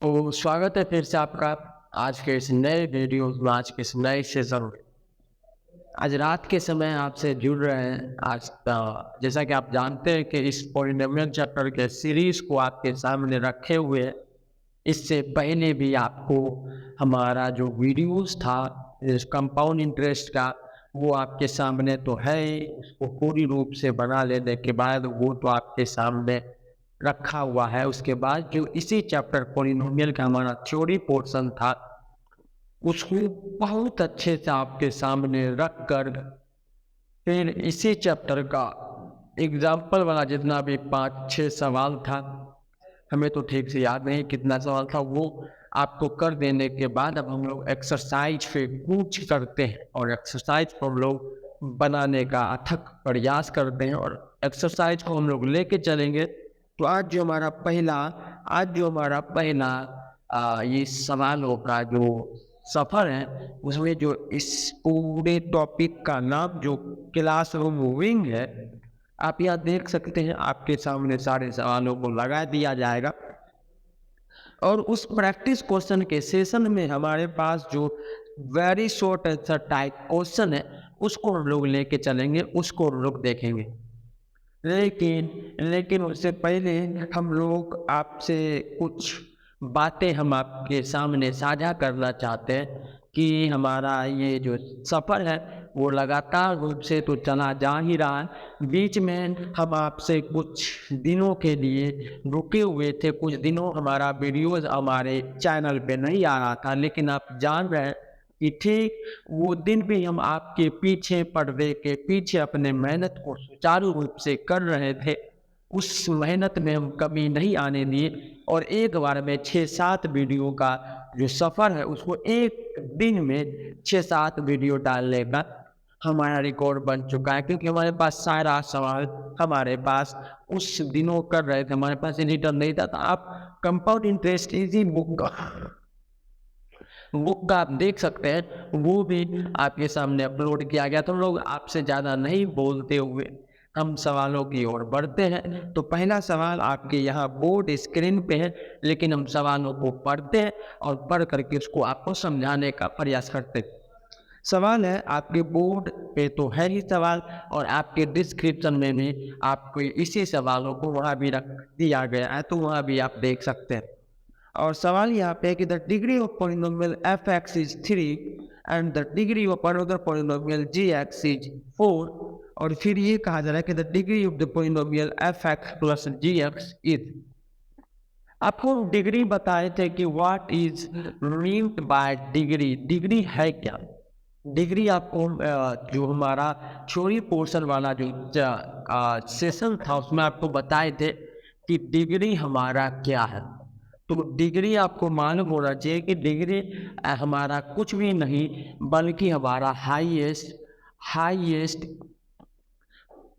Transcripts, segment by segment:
तो स्वागत है फिर से आपका आज के इस नए वीडियो में, आज के इस नए सेशन में। आज रात के समय आपसे जुड़ रहे हैं। जैसा कि आप जानते हैं कि इस पॉलिनोमियल चैप्टर के सीरीज को आपके सामने रखे हुए हैं। इससे पहले भी आपको हमारा जो वीडियोस था इस कंपाउंड इंटरेस्ट का, वो आपके सामने तो है ही। उसको पूरी रूप से बना लेने के बाद वो तो आपके सामने रखा हुआ है। उसके बाद जो इसी चैप्टर पॉलिनोमियल का हमारा थ्योरी पोर्शन था, उसको बहुत अच्छे से आपके सामने रख कर फिर इसी चैप्टर का एग्जाम्पल वाला जितना भी 5-6 सवाल था, हमें तो ठीक से याद नहीं कितना सवाल था, वो आपको कर देने के बाद अब हम लोग एक्सरसाइज पे कुछ करते हैं और एक्सरसाइज को हम लोग बनाने का अथक प्रयास करते हैं और एक्सरसाइज को हम लोग लेके चलेंगे। तो आज जो हमारा पहला ये सवालों का जो सफ़र है, उसमें जो इस पूरे टॉपिक का नाम जो क्लासरूम विंग है, आप यहाँ देख सकते हैं। आपके सामने सारे सवालों को लगा दिया जाएगा और उस प्रैक्टिस क्वेश्चन के सेशन में हमारे पास जो very short answer type question है, उसको हम लोग लेके चलेंगे, उसको हम लोग देखेंगे। लेकिन उससे पहले हम लोग आपसे कुछ बातें हम आपके सामने साझा करना चाहते हैं कि हमारा ये जो सफ़र है वो लगातार रूप से तो चला जा ही रहा है। बीच में हम आपसे कुछ दिनों के लिए रुके हुए थे। कुछ दिनों हमारा वीडियोज़ हमारे चैनल पे नहीं आ रहा था, लेकिन आप जान रहे हैं कि ठीक वो दिन भी हम आपके पीछे, पर्दे के पीछे अपने मेहनत को सुचारू रूप से कर रहे थे। उस मेहनत में हम कमी नहीं आने दिए और एक बार में 6-7 वीडियो का जो सफ़र है, उसको एक दिन में 6-7 वीडियो डालने का हमारा रिकॉर्ड बन चुका है। क्योंकि हमारे पास सारा सवाल हमारे पास उस दिनों कर रहे थे, हमारे पास एडिटर नहीं था। तो आप कंपाउंड इंटरेस्ट इजी बुक का आप देख सकते हैं, वो भी आपके सामने अपलोड किया गया। तो हम लोग आपसे ज़्यादा नहीं बोलते हुए हम सवालों की ओर बढ़ते हैं। तो पहला सवाल आपके यहाँ बोर्ड स्क्रीन पे है, लेकिन हम सवालों को पढ़ते हैं और पढ़ करके उसको आपको समझाने का प्रयास करते हैं। सवाल है आपके बोर्ड पे तो है ही सवाल, और आपके डिस्क्रिप्शन में भी आपको इसी सवालों को वहाँ भी रख दिया गया है, तो वहाँ भी आप देख सकते हैं। और सवाल यहाँ पे है कि the degree of polynomial F X is 3 and the degree of another polynomial G X is 4। और फिर ये कहा जा रहा है कि the degree of the polynomial F X plus G X is. आपको डिग्री बताए थे कि what is meant by degree. Degree है क्या? डिग्री आपको जो हमारा थ्योरी पोर्शन वाला जो सेशन था, उसमें आपको बताए थे कि डिग्री हमारा क्या है। तो डिग्री आपको मालूम होना चाहिए कि डिग्री हमारा कुछ भी नहीं बल्कि हमारा हाईएस्ट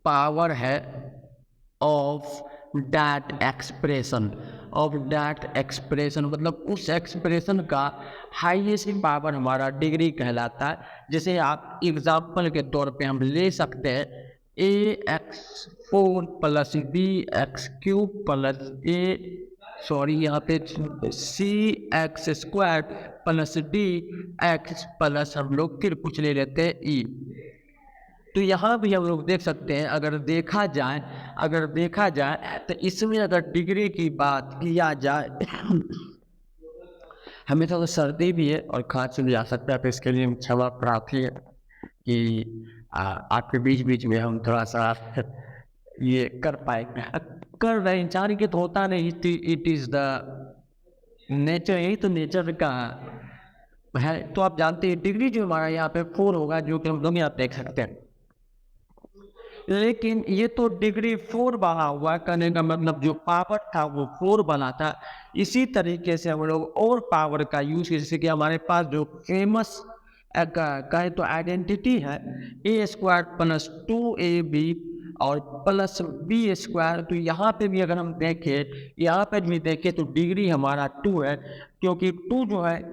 पावर है ऑफ दैट एक्सप्रेशन मतलब उस एक्सप्रेशन का हाईएस्ट पावर हमारा डिग्री कहलाता है। जैसे आप एग्जाम्पल के तौर पे हम ले सकते हैं ax4 plus B X cube plus यहाँ पे C X square plus D X plus हम लोग फिर कुछ ले लेते हैं ई। तो यहाँ भी हम लोग देख सकते हैं, अगर देखा जाए तो इसमें अगर डिग्री की बात किया जाए हमें तो सर्दी भी है और खांसी भी आ सकता है, तो इसके लिए क्षमा प्रार्थी है कि आपके बीच में हम थोड़ा सा ये कर पाएंगे। कर रहे इंसान के तो होता नहीं, इट इज़ द नेचर, यही तो नेचर का है। तो आप जानते हैं डिग्री जो हमारा यहाँ पे 4 होगा, जो कि हम लोग यहाँ देख सकते हैं। लेकिन ये तो डिग्री 4 बना हुआ, करने का मतलब जो पावर था वो 4 बना था। इसी तरीके से हम लोग और पावर का यूज, जैसे कि हमारे पास जो फेमस कहे तो आइडेंटिटी है a² प्लस 2ab और प्लस बी स्क्वायर। तो यहाँ पे भी अगर हम देखें, यहाँ पर भी देखें तो डिग्री हमारा 2 है, क्योंकि 2 जो है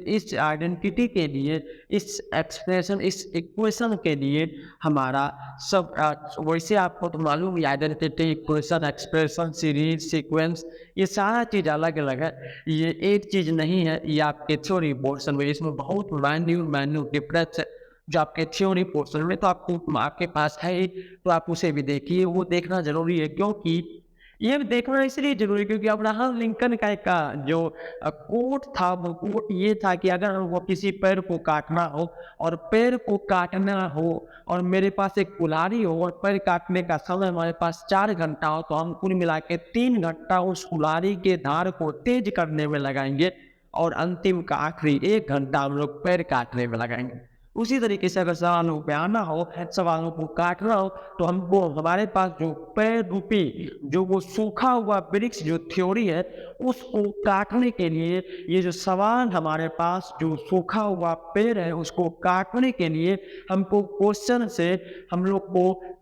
इस आइडेंटिटी के लिए, इस एक्सप्रेशन, इस इक्वेशन के लिए हमारा सब वैसे आपको तो मालूम है identity, equation, expression, series, sequence, ये सारा चीज़ अलग अलग है। ये एक चीज़ नहीं है, ये आपके थ्योरी पोर्शन में इसमें बहुत माइन्यूट डिफरेंस है जो आपके थ्योरी पोर्शन में तो आपके पास है ही, तो आप उसे भी देखिए, वो देखना जरूरी है। क्योंकि ये देखना इसलिए जरूरी है क्योंकि अब्राहम लिंकन का एक जो कोट था, वो कोट ये था कि अगर वो किसी पेड़ को काटना हो और पेड़ को काटना हो और मेरे पास एक कुल्हाड़ी हो और पेड़ काटने का समय हमारे पास 4 घंटा हो, तो हम कुल मिला के 3 घंटा उस कुल्हाड़ी के धार को तेज करने में लगाएंगे और अंतिम का आखिरी 1 घंटा हम लोग पेड़ काटने में लगाएंगे। उसी तरीके से अगर सवालों पे आना हो, सवालों को काटना हो, तो हमको हमारे पास जो पेड़ रूपी जो वो सूखा हुआ वृक्ष जो थ्योरी है, उसको काटने के लिए ये जो सवाल हमारे पास जो सूखा हुआ पेड़ है उसको काटने के लिए हमको क्वेश्चन से हम लोग को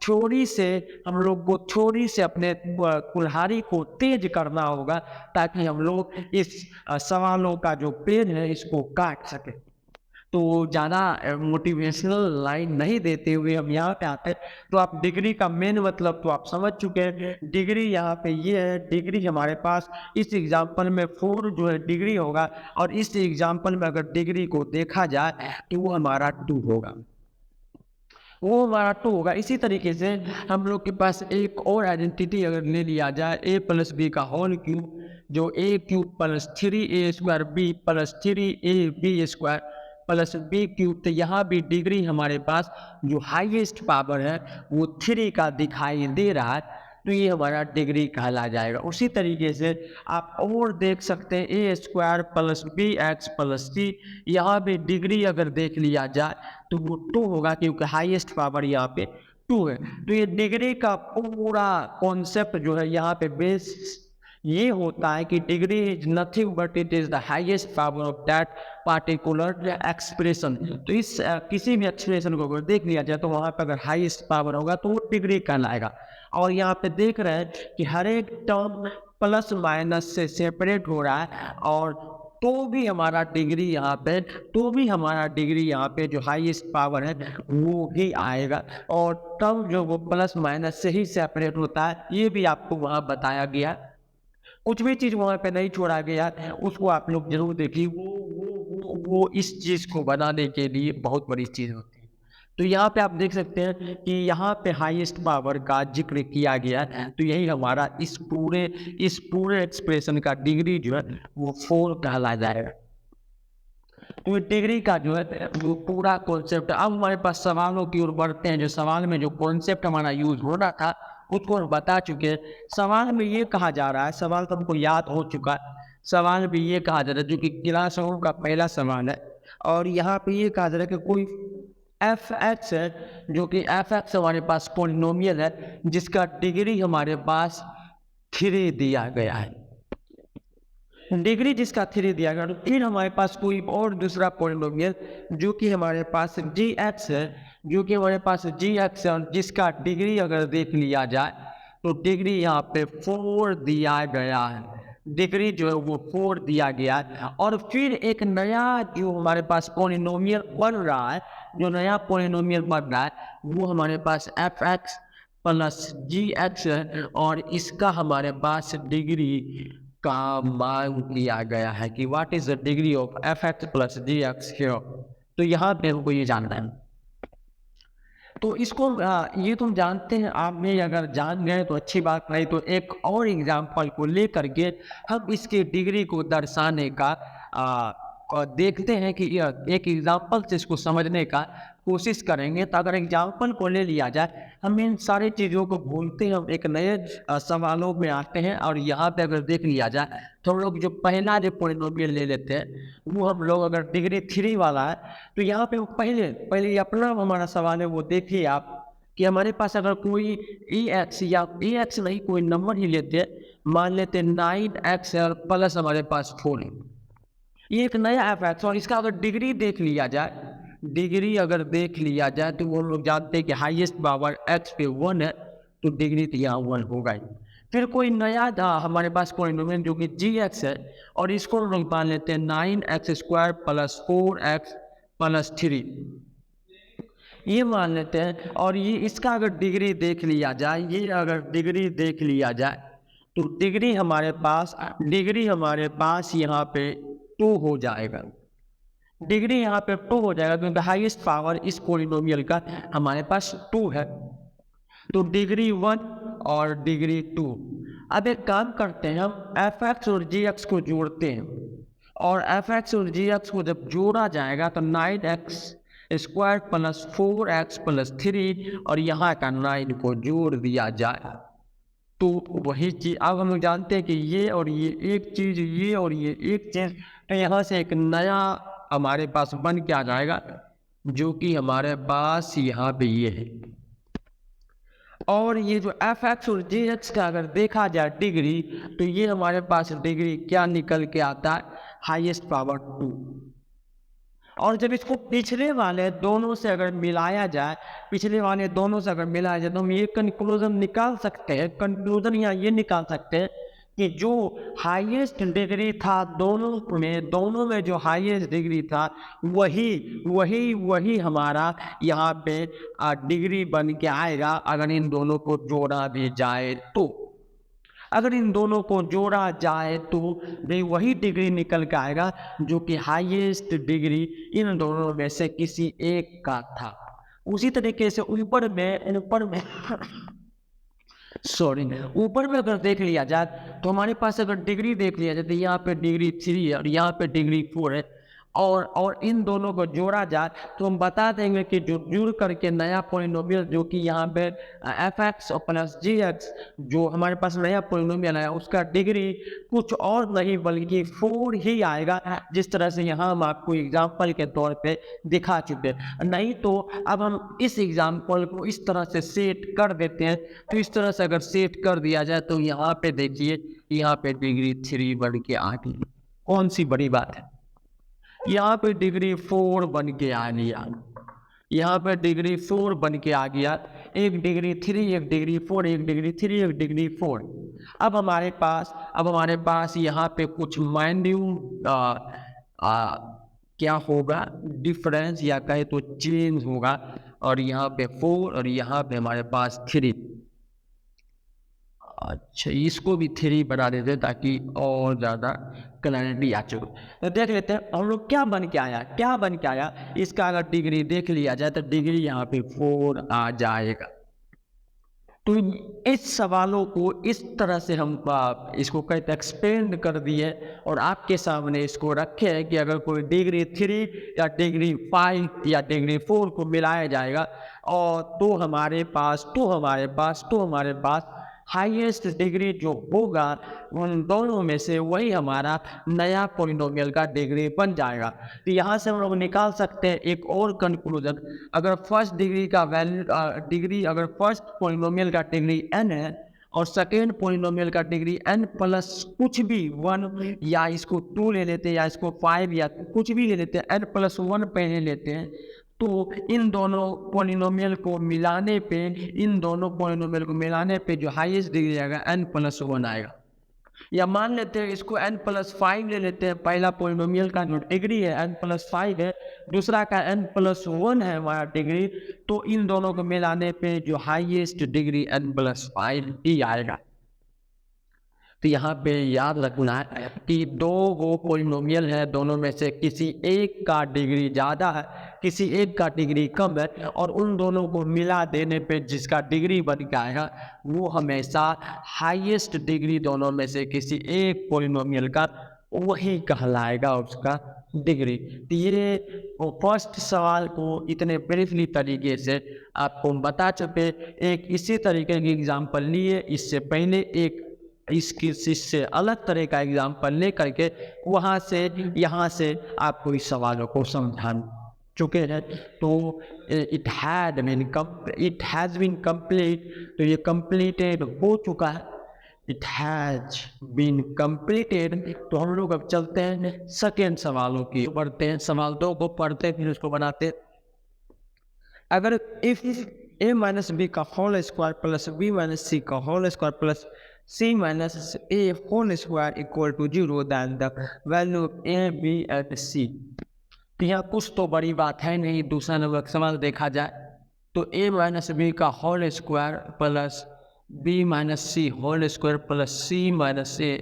थ्योरी से अपने कुल्हाड़ी को तेज करना होगा, ताकि हम लोग इस सवालों का जो पेड़ है इसको काट सके। तो ज़्यादा मोटिवेशनल लाइन नहीं देते हुए हम यहाँ पे आते हैं। तो आप डिग्री का मेन मतलब तो आप समझ चुके हैं। डिग्री यहाँ पे ये है, डिग्री हमारे पास इस एग्जाम्पल में 4 जो है डिग्री होगा, और इस एग्जाम्पल में अगर डिग्री को देखा जाए तो वो हमारा 2 होगा, वो हमारा 2 होगा। इसी तरीके से हम लोग के पास एक और आइडेंटिटी अगर ले लिया जाए, a प्लस बी का होल क्यूब, जो a cube plus 3a square b plus 3ab square plus B cube. तो यहाँ भी डिग्री हमारे पास जो हाईएस्ट पावर है वो 3 का दिखाई दे रहा है, तो ये हमारा डिग्री कहला जाएगा। उसी तरीके से आप और देख सकते हैं A square plus B X plus C, यहाँ पे डिग्री अगर देख लिया जाए तो वो 2 होगा, क्योंकि हाईएस्ट पावर यहाँ पे 2 है। तो ये डिग्री का पूरा कॉन्सेप्ट जो है यहाँ पे बेस ये होता है कि degree is nothing but it is the highest power of that particular expression. तो इस किसी भी एक्सप्रेशन को अगर देख लिया जाए तो वहाँ पर अगर हाईएस्ट पावर होगा तो वो डिग्री कहलाएगा। और यहाँ पे देख रहे हैं कि हर एक टर्म प्लस माइनस से सेपरेट हो रहा है, और तो भी हमारा डिग्री यहाँ पे जो हाईएस्ट पावर है वो ही आएगा, और टर्म जो वो प्लस माइनस से ही सेपरेट होता है, ये भी आपको वहाँ बताया गया। कुछ भी चीज़ वहाँ पे नहीं छोड़ा गया, उसको आप लोग जरूर देखिए। वो इस चीज़ को बनाने के लिए बहुत बड़ी चीज़ होती है। तो यहाँ पे आप देख सकते हैं कि यहाँ पे हाईएस्ट पावर का जिक्र किया गया है, तो यही हमारा इस पूरे एक्सप्रेशन का डिग्री जो है वो 4 कहला जाएगा। तो डिग्री का जो है वो पूरा कॉन्सेप्ट। अब हमारे पास सवालों की ओर बढ़ते हैं। जो सवाल में जो कॉन्सेप्ट हमारा यूज हो रहा था उसको हम बता चुके हैं। सवाल में ये कहा जा रहा है, सवाल तो हमको याद हो चुका है। सवाल में ये कहा जा रहा है, जो कि क्लास रूम का पहला सवाल है, और यहाँ पे ये कहा जा रहा है कि कोई एफ एक्स है, जो कि एफ एक्स हमारे पास पॉलिनोमियल है जिसका डिग्री हमारे पास 3 दिया गया है। डिग्री जिसका 3 दिया गया, तो फिर हमारे पास कोई और दूसरा पॉलिनोमियल जो कि हमारे पास जी एक्स है, और जिसका डिग्री अगर देख लिया जाए तो डिग्री यहाँ पे 4 दिया गया है। डिग्री जो है वो 4 दिया गया है। और फिर एक नया जो हमारे पास पॉलिनोमियल बन रहा है, वो हमारे पास F X plus G x है, और इसका हमारे पास डिग्री का मान दिया गया है कि what is the degree of F X plus G X here. तो यहाँ पे हमको ये जानना है। तो इसको ये तुम जानते हैं, आप में अगर जान गए तो अच्छी बात, नहीं तो एक और एग्जाम्पल को लेकर के हम इसके डिग्री को दर्शाने का देखते हैं कि एक एग्जाम्पल से इसको समझने का कोशिश करेंगे। तो अगर एग्जाम्पल को ले लिया जाए, हम इन सारी चीज़ों को भूलते हैं, हम एक नए सवालों में आते हैं, और यहाँ पे अगर देख लिया जाए तो हम लोग जो पहला जो पॉलिनोमियल ले लेते हैं वो हम लोग अगर डिग्री 3 वाला है, तो यहाँ पे पहले अपना हमारा सवाल है वो देखिए आप कि हमारे पास अगर कोई ई एक्स या ई एक्स नहीं कोई नंबर ही लेते हैं, मान लेते 9x और प्लस हमारे पास 4 है, ये एक नया एफ एक्स, और इसका अगर डिग्री देख लिया जाए तो वो हम लोग जानते हैं कि हाईएस्ट पावर x पे 1 है, तो डिग्री तो यहाँ 1 होगा ही। फिर कोई नया हमारे पास पॉलिनोमियल जो कि gx है, और इसको हम लोग मान लेते हैं 9x² + 4x + 3, ये मान लेते हैं। और ये इसका अगर डिग्री देख लिया जाए, ये अगर डिग्री देख लिया जाए तो डिग्री हमारे पास यहाँ पे 2 हो जाएगा। डिग्री यहाँ पे 2 हो जाएगा क्योंकि हाईएस्ट पावर इस पॉलिनोमियल का हमारे पास 2 है, तो डिग्री 1 और डिग्री 2। अब एक काम करते हैं, हम fx और gx को जोड़ते हैं, और fx और gx को जब जोड़ा जाएगा तो 9x² + 4x + 3 और यहाँ का 9 को जोड़ दिया जाए तो वही चीज। अब हम लोग जानते हैं कि ये और ये एक चीज, ये और ये एक चीज, तो यहाँ से एक नया हमारे पास बन के आ जाएगा जो कि हमारे पास यहाँ पे ये है। और ये जो fx और gx का अगर देखा जाए डिग्री, तो ये हमारे पास डिग्री क्या निकल के आता है, हाईएस्ट पावर 2। और जब इसको पिछले वाले दोनों से अगर मिलाया जाए, तो हम ये कंक्लूजन निकाल सकते हैं, कंक्लूजन यहाँ ये निकाल सकते हैं कि जो हाईएस्ट डिग्री था दोनों में जो हाईएस्ट डिग्री था वही हमारा यहाँ पे डिग्री बन के आएगा अगर इन दोनों को जोड़ा भी जाए तो। अगर इन दोनों को जोड़ा जाए तो वही डिग्री निकल के आएगा जो कि हाईएस्ट डिग्री इन दोनों में से किसी एक का था। उसी तरीके से ऊपर में अगर देख लिया जाए तो हमारे पास अगर डिग्री देख लिया जाए तो यहाँ पे डिग्री 3 है और यहाँ पे डिग्री 4 है, और इन दोनों को जोड़ा जाए तो हम बता देंगे कि जो जुड़ करके नया पॉलिनोमियल जो कि यहाँ पे fx + gx जो हमारे पास नया पॉलिनोमियल है उसका डिग्री कुछ और नहीं बल्कि 4 ही आएगा, जिस तरह से यहाँ हम आपको एग्जाम्पल के तौर पे दिखा चुके। नहीं तो अब हम इस एग्जाम्पल को इस तरह से सेट कर देते हैं, तो इस तरह से अगर सेट कर दिया जाए तो यहाँ पे देखिए, यहाँ पे डिग्री 3 बढ़ के आ गई। कौन सी बड़ी बात है, यहाँ पे डिग्री 4 बन के आ गया, यहाँ पे डिग्री 4 बन के आ गया, एक डिग्री 3, एक डिग्री 4, एक डिग्री 3, एक डिग्री 4। अब हमारे पास यहाँ पे कुछ क्या होगा, डिफरेंस या कहे तो चेंज होगा, और यहाँ पे 4 और यहाँ पे हमारे पास 3। अच्छा, इसको भी 3 बना देते ताकि और ज़्यादा क्लैरिटी आ चुके। तो देख लेते हैं हम लोग क्या बन के आया। इसका अगर डिग्री देख लिया जाए तो डिग्री यहाँ पे 4 आ जाएगा। तो इस सवालों को इस तरह से हम इसको कहते एक्सपेंड कर दिए और आपके सामने इसको रखे हैं कि अगर कोई डिग्री 3 या डिग्री 5 या डिग्री 4 को मिलाया जाएगा और तो हमारे पास हाईएस्ट डिग्री जो होगा उन दोनों में से वही हमारा नया पॉलिनोमियल का डिग्री बन जाएगा। तो यहाँ से हम लोग निकाल सकते हैं एक और कंक्लूजन, अगर फर्स्ट डिग्री का अगर फर्स्ट पॉलिनोमियल का डिग्री n है और सेकेंड पॉलिनोमियल का डिग्री n प्लस कुछ भी 1, या इसको 2 ले लेते हैं या इसको 5 या कुछ भी ले लेते हैं, n प्लस 1 पहले लेते हैं, तो इन दोनों पॉलिनोमियल को मिलाने पे जो हाईएस्ट डिग्री आएगा n प्लस 1 आएगा। या मान लेते हैं इसको n प्लस 5 ले लेते हैं, पहला पॉलिनोमियल का जो डिग्री है n प्लस 5 है, दूसरा का n प्लस 1 है हमारा डिग्री, तो इन दोनों को मिलाने पे जो हाईएस्ट डिग्री n प्लस 5 ही आएगा। तो यहाँ पे याद रखना है कि दो वो पॉलिनोमियल है, दोनों में से किसी एक का डिग्री ज़्यादा है, किसी एक का डिग्री कम है, और उन दोनों को मिला देने पे जिसका डिग्री बन के आएगा वो हमेशा हाईएस्ट डिग्री दोनों में से किसी एक पॉलिनोमियल का वही कहलाएगा उसका डिग्री। तो ये फर्स्ट सवाल को इतने ब्रीफली तरीके से आपको बता चुके। एक इसी तरीके की एग्जाम्पल लिए, इससे पहले एक इससे अलग तरह का एग्जाम्पल ले करके वहाँ से यहाँ से आपको इस सवालों को समझा चुके हैं। तो इट हैज़ बीन कंप्लीट, तो ये कंप्लीटेड हो चुका है, इट हैज बीन कंप्लीटेड। तो हम लोग अब चलते हैं सेकेंड सवालों की पढ़ते हैं, सवाल 2 को पढ़ते फिर उसको बनाते। अगर ए माइनस बी का whole square plus B minus C का whole square plus C minus A whole square equal to 0, then the value of A B and C. तो यहाँ कुछ तो बड़ी बात है नहीं। दूसरा नंबर सवाल देखा जाए तो ए माइनस बी का whole square plus B minus C whole square plus C minus A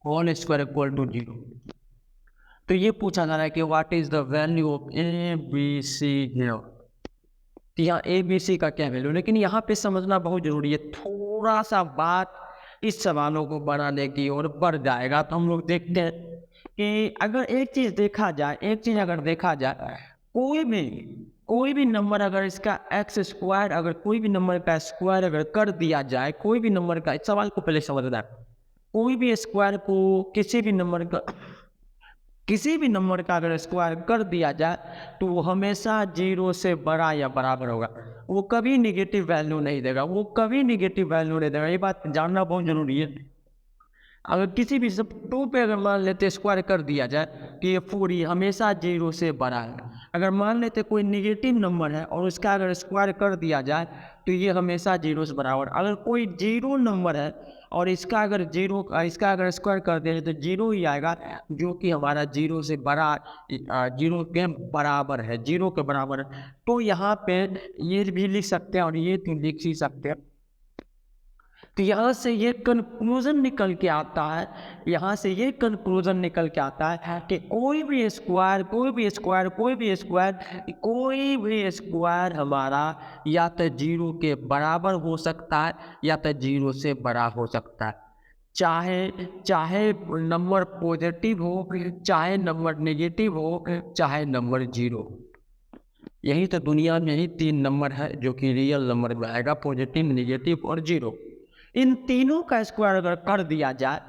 whole square equal to 0। तो ये पूछा जा रहा है कि what is the value of A B C here. तो यहाँ ए बी सी का क्या वैल्यू, लेकिन यहाँ पे समझना बहुत जरूरी है। थोड़ा सा बात इस सवालों को बनाने की ओर बढ़ जाएगा तो हम लोग देखते हैं कि अगर एक चीज देखा जाए, कोई भी नंबर अगर इसका एक्स स्क्वायर, अगर कोई भी नंबर का स्क्वायर अगर कर दिया जाए, कोई भी नंबर का, इस सवाल को पहले समझना है, कोई भी स्क्वायर को किसी भी नंबर का अगर स्क्वायर कर दिया जाए तो वो हमेशा 0 से बड़ा या बराबर होगा। वो कभी निगेटिव वैल्यू नहीं देगा, ये बात जानना बहुत जरूरी है। अगर किसी भी सब 2 पे अगर मान लेते स्क्वायर कर दिया जाए कि ये पूरी हमेशा 0 से बड़ा है। अगर मान लेते कोई निगेटिव नंबर है और उसका अगर स्क्वायर कर दिया जाए तो ये हमेशा 0 से बराबर। अगर कोई 0 नंबर है और इसका अगर स्क्वायर कर दें तो 0 ही आएगा, जो कि हमारा 0 से बड़ा, 0 के बराबर है, 0 के बराबर है। तो यहाँ पे ये भी लिख सकते हैं और ये तो लिख ही सकते हैं। तो यहाँ से ये कंक्लूजन निकल के आता है कि कोई भी स्क्वायर हमारा या तो 0 के बराबर हो सकता है या तो 0 से बड़ा हो सकता है। चाहे नंबर पॉजिटिव हो, चाहे नंबर नेगेटिव हो, चाहे नंबर 0। यही तो दुनिया में ही 3 नंबर है जो कि रियल नंबर में आएगा, पॉजिटिव, नेगेटिव और 0। इन तीनों का स्क्वायर अगर कर दिया जाए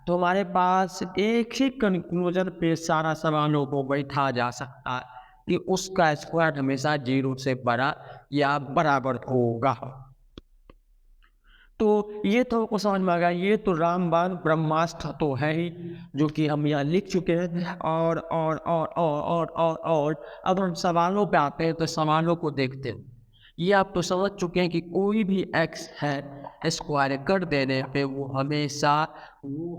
तो हमारे पास एक ही कंक्लूजन पे सारा सवालों को बैठा जा सकता है कि उसका स्क्वायर हमेशा 0 से बड़ा या बराबर होगा। तो ये तो आपको समझ में आ गया। ये तो रामबाण ब्रह्मास्त्र तो है ही, जो कि हम यहाँ लिख चुके हैं। और अब हम सवालों पे आते हैं तो सवालों को देखते हैं। ये आप तो समझ चुके हैं कि कोई भी एक्स है स्क्वायर कर देने पे वो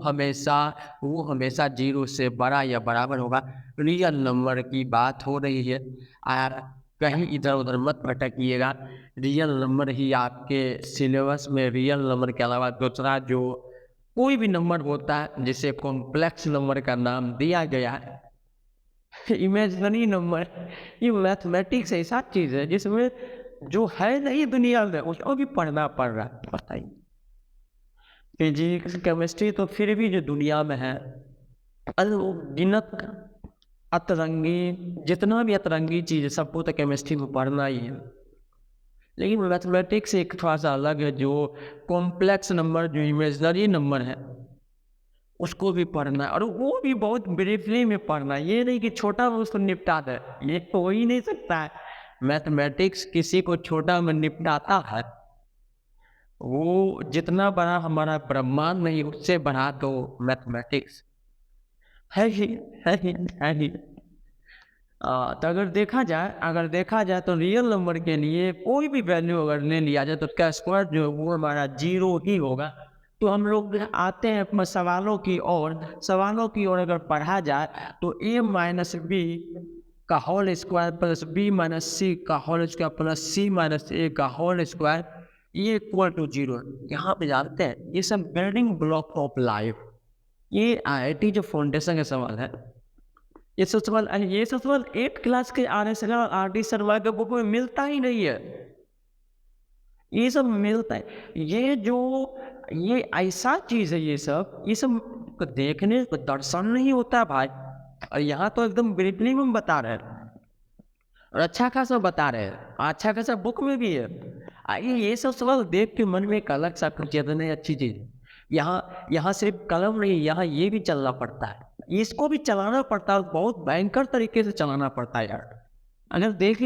हमेशा 0 से बड़ा या बराबर होगा। रियल नंबर की बात हो रही है, कहीं इधर उधर मत भटकिएगा। रियल नंबर ही आपके सिलेबस में, रियल नंबर के अलावा दूसरा जो कोई भी नंबर होता है जिसे कॉम्प्लेक्स नंबर का नाम दिया गया है, इमेजिनरी नंबर, ये मैथमेटिक्स ऐसा चीज़ है जिसमें जो है नहीं दुनिया में उसको भी पढ़ना पड़ रहा है। बताइए, फिजिक्स केमिस्ट्री तो फिर भी जो दुनिया में है अनगिनत अतरंगी, जितना भी अतरंगी चीज़ है सबको तो केमिस्ट्री में पढ़ना ही है। लेकिन मैथमेटिक्स एक थोड़ा सा अलग है, जो कॉम्प्लेक्स नंबर, जो इमेजिनरी नंबर है उसको भी पढ़ना है, और वो भी बहुत ब्रीफली में पढ़ना है। ये नहीं कि छोटा में उसको निपटा दे, ये हो ही नहीं सकता है। मैथमेटिक्स किसी को छोटा में निपटाता है। वो जितना बड़ा हमारा ब्रह्मांड नहीं, उससे बड़ा तो मैथमेटिक्स है ही। तो अगर देखा जाए तो रियल नंबर के लिए कोई भी वैल्यू अगर ले लिया जाए तो उसका स्क्वायर जो है वो हमारा 0 ही होगा। तो हम लोग आते हैं अपने सवालों की ओर अगर पढ़ा जाए तो a माइनस बी का whole square plus B minus C का whole square plus C minus A का होल स्क्वायर ये इक्वल टू 0। यहाँ पे जानते हैं ये सब बिल्डिंग ब्लॉक ऑफ लाइफ, ये IIT जो फाउंडेशन का सवाल है। ये सब सवाल 8 क्लास के RD शर्मा के बुक में मिलता ही नहीं है। ये सब मिलता है, ये ऐसा चीज है, ये सब देखने को दर्शन नहीं होता भाई। और यहाँ तो एकदम ब्रीफली में बता रहे हैं और अच्छा खासा बता रहे हैं, अच्छा खासा बुक में भी है। ये सब सवाल देख के मन में एक अलग सा कुछ नहीं, अच्छी चीज। यहाँ सिर्फ कलम नहीं, यहाँ ये भी चलना पड़ता है, इसको भी चलाना पड़ता है, बहुत भयंकर तरीके से चलाना पड़ता है यार। अगर देख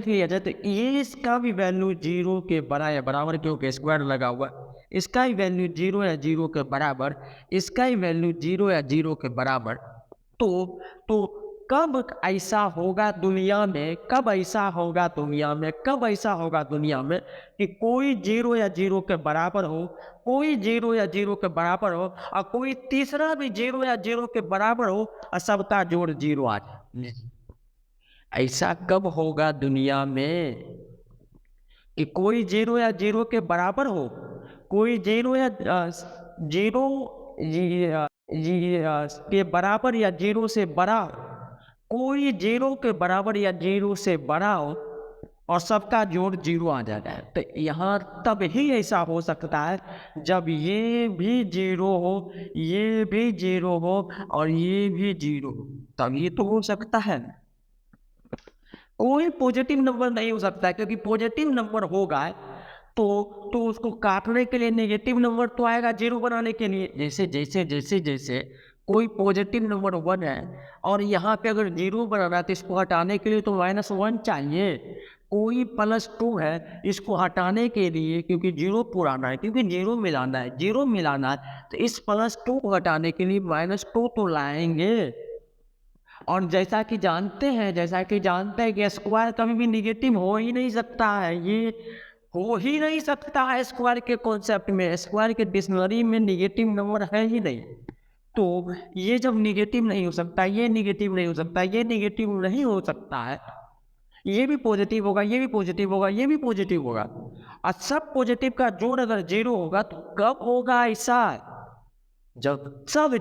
लिया जाए तो ये इसका भी वैल्यू 0 के बड़ा या बराबर, क्योंकि स्क्वायर लगा हुआ, इसका ही वैल्यू 0 या 0 के बराबर, इसका ही वैल्यू 0 या 0 के बराबर। तो कब ऐसा होगा दुनिया में, कब ऐसा होगा दुनिया में, कब ऐसा होगा दुनिया में कि कोई जीरो या जीरो के बराबर हो, कोई जीरो या जीरो के बराबर हो और कोई तीसरा भी जीरो या जीरो के बराबर हो और सबका जोड़ जीरो आ जाए। ऐसा कब होगा दुनिया में कि कोई जीरो या जीरो के बराबर हो, कोई जीरो या जीरो के बराबर या जीरो से बड़ा हो, कोई जीरो के बराबर या जीरो से बड़ा हो और सबका जोड़ जीरो आ जाता है। तो यहाँ तब ही ऐसा हो सकता है जब ये भी जीरो हो, ये भी जीरो हो और ये भी जीरो हो, तब ये तो हो सकता है। कोई पॉजिटिव नंबर नहीं हो सकता, क्योंकि पॉजिटिव नंबर होगा तो उसको काटने के लिए नेगेटिव नंबर तो आएगा जीरो बनाने के लिए। जैसे जैसे जैसे जैसे कोई पॉजिटिव नंबर 1 है और यहाँ पे अगर जीरो बनाना है तो इसको हटाने के लिए तो -1 चाहिए। कोई +2 है, इसको हटाने के लिए, क्योंकि जीरो पुराना है, क्योंकि जीरो मिलाना है, जीरो मिलाना है तो इस +2 को हटाने के लिए -2 तो लाएंगे। और जैसा कि जानते हैं कि स्क्वायर कभी भी निगेटिव हो ही नहीं सकता है, ये हो ही नहीं सकता है। स्क्वायर के कॉन्सेप्ट में, स्क्वायर के डिक्शनरी में निगेटिव नंबर है ही नहीं। तो ये जब निगेटिव नहीं हो सकता, ये निगेटिव नहीं हो सकता, ये निगेटिव नहीं हो सकता है, ये भी पॉजिटिव होगा, ये भी पॉजिटिव होगा, ये भी पॉजिटिव होगा और सब पॉजिटिव का जोड़ अगर जीरो होगा तो कब होगा ऐसा? जब सब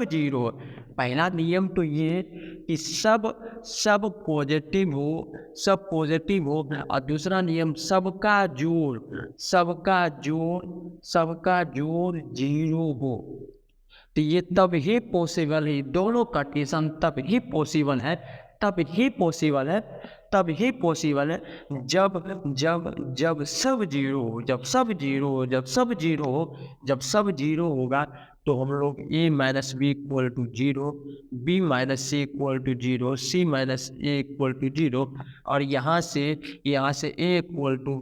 जीरो। पहला नियम तो ये कि सब पॉजिटिव हो और दूसरा नियम सबका जोड़ जीरो हो। तो ये तब ही पॉसिबल है, दोनों कंडीशन तब ही पॉसिबल है जब सब जीरो होगा तो हम लोग a - b = 0, b - c = 0, c - a = 0 और यहाँ से a =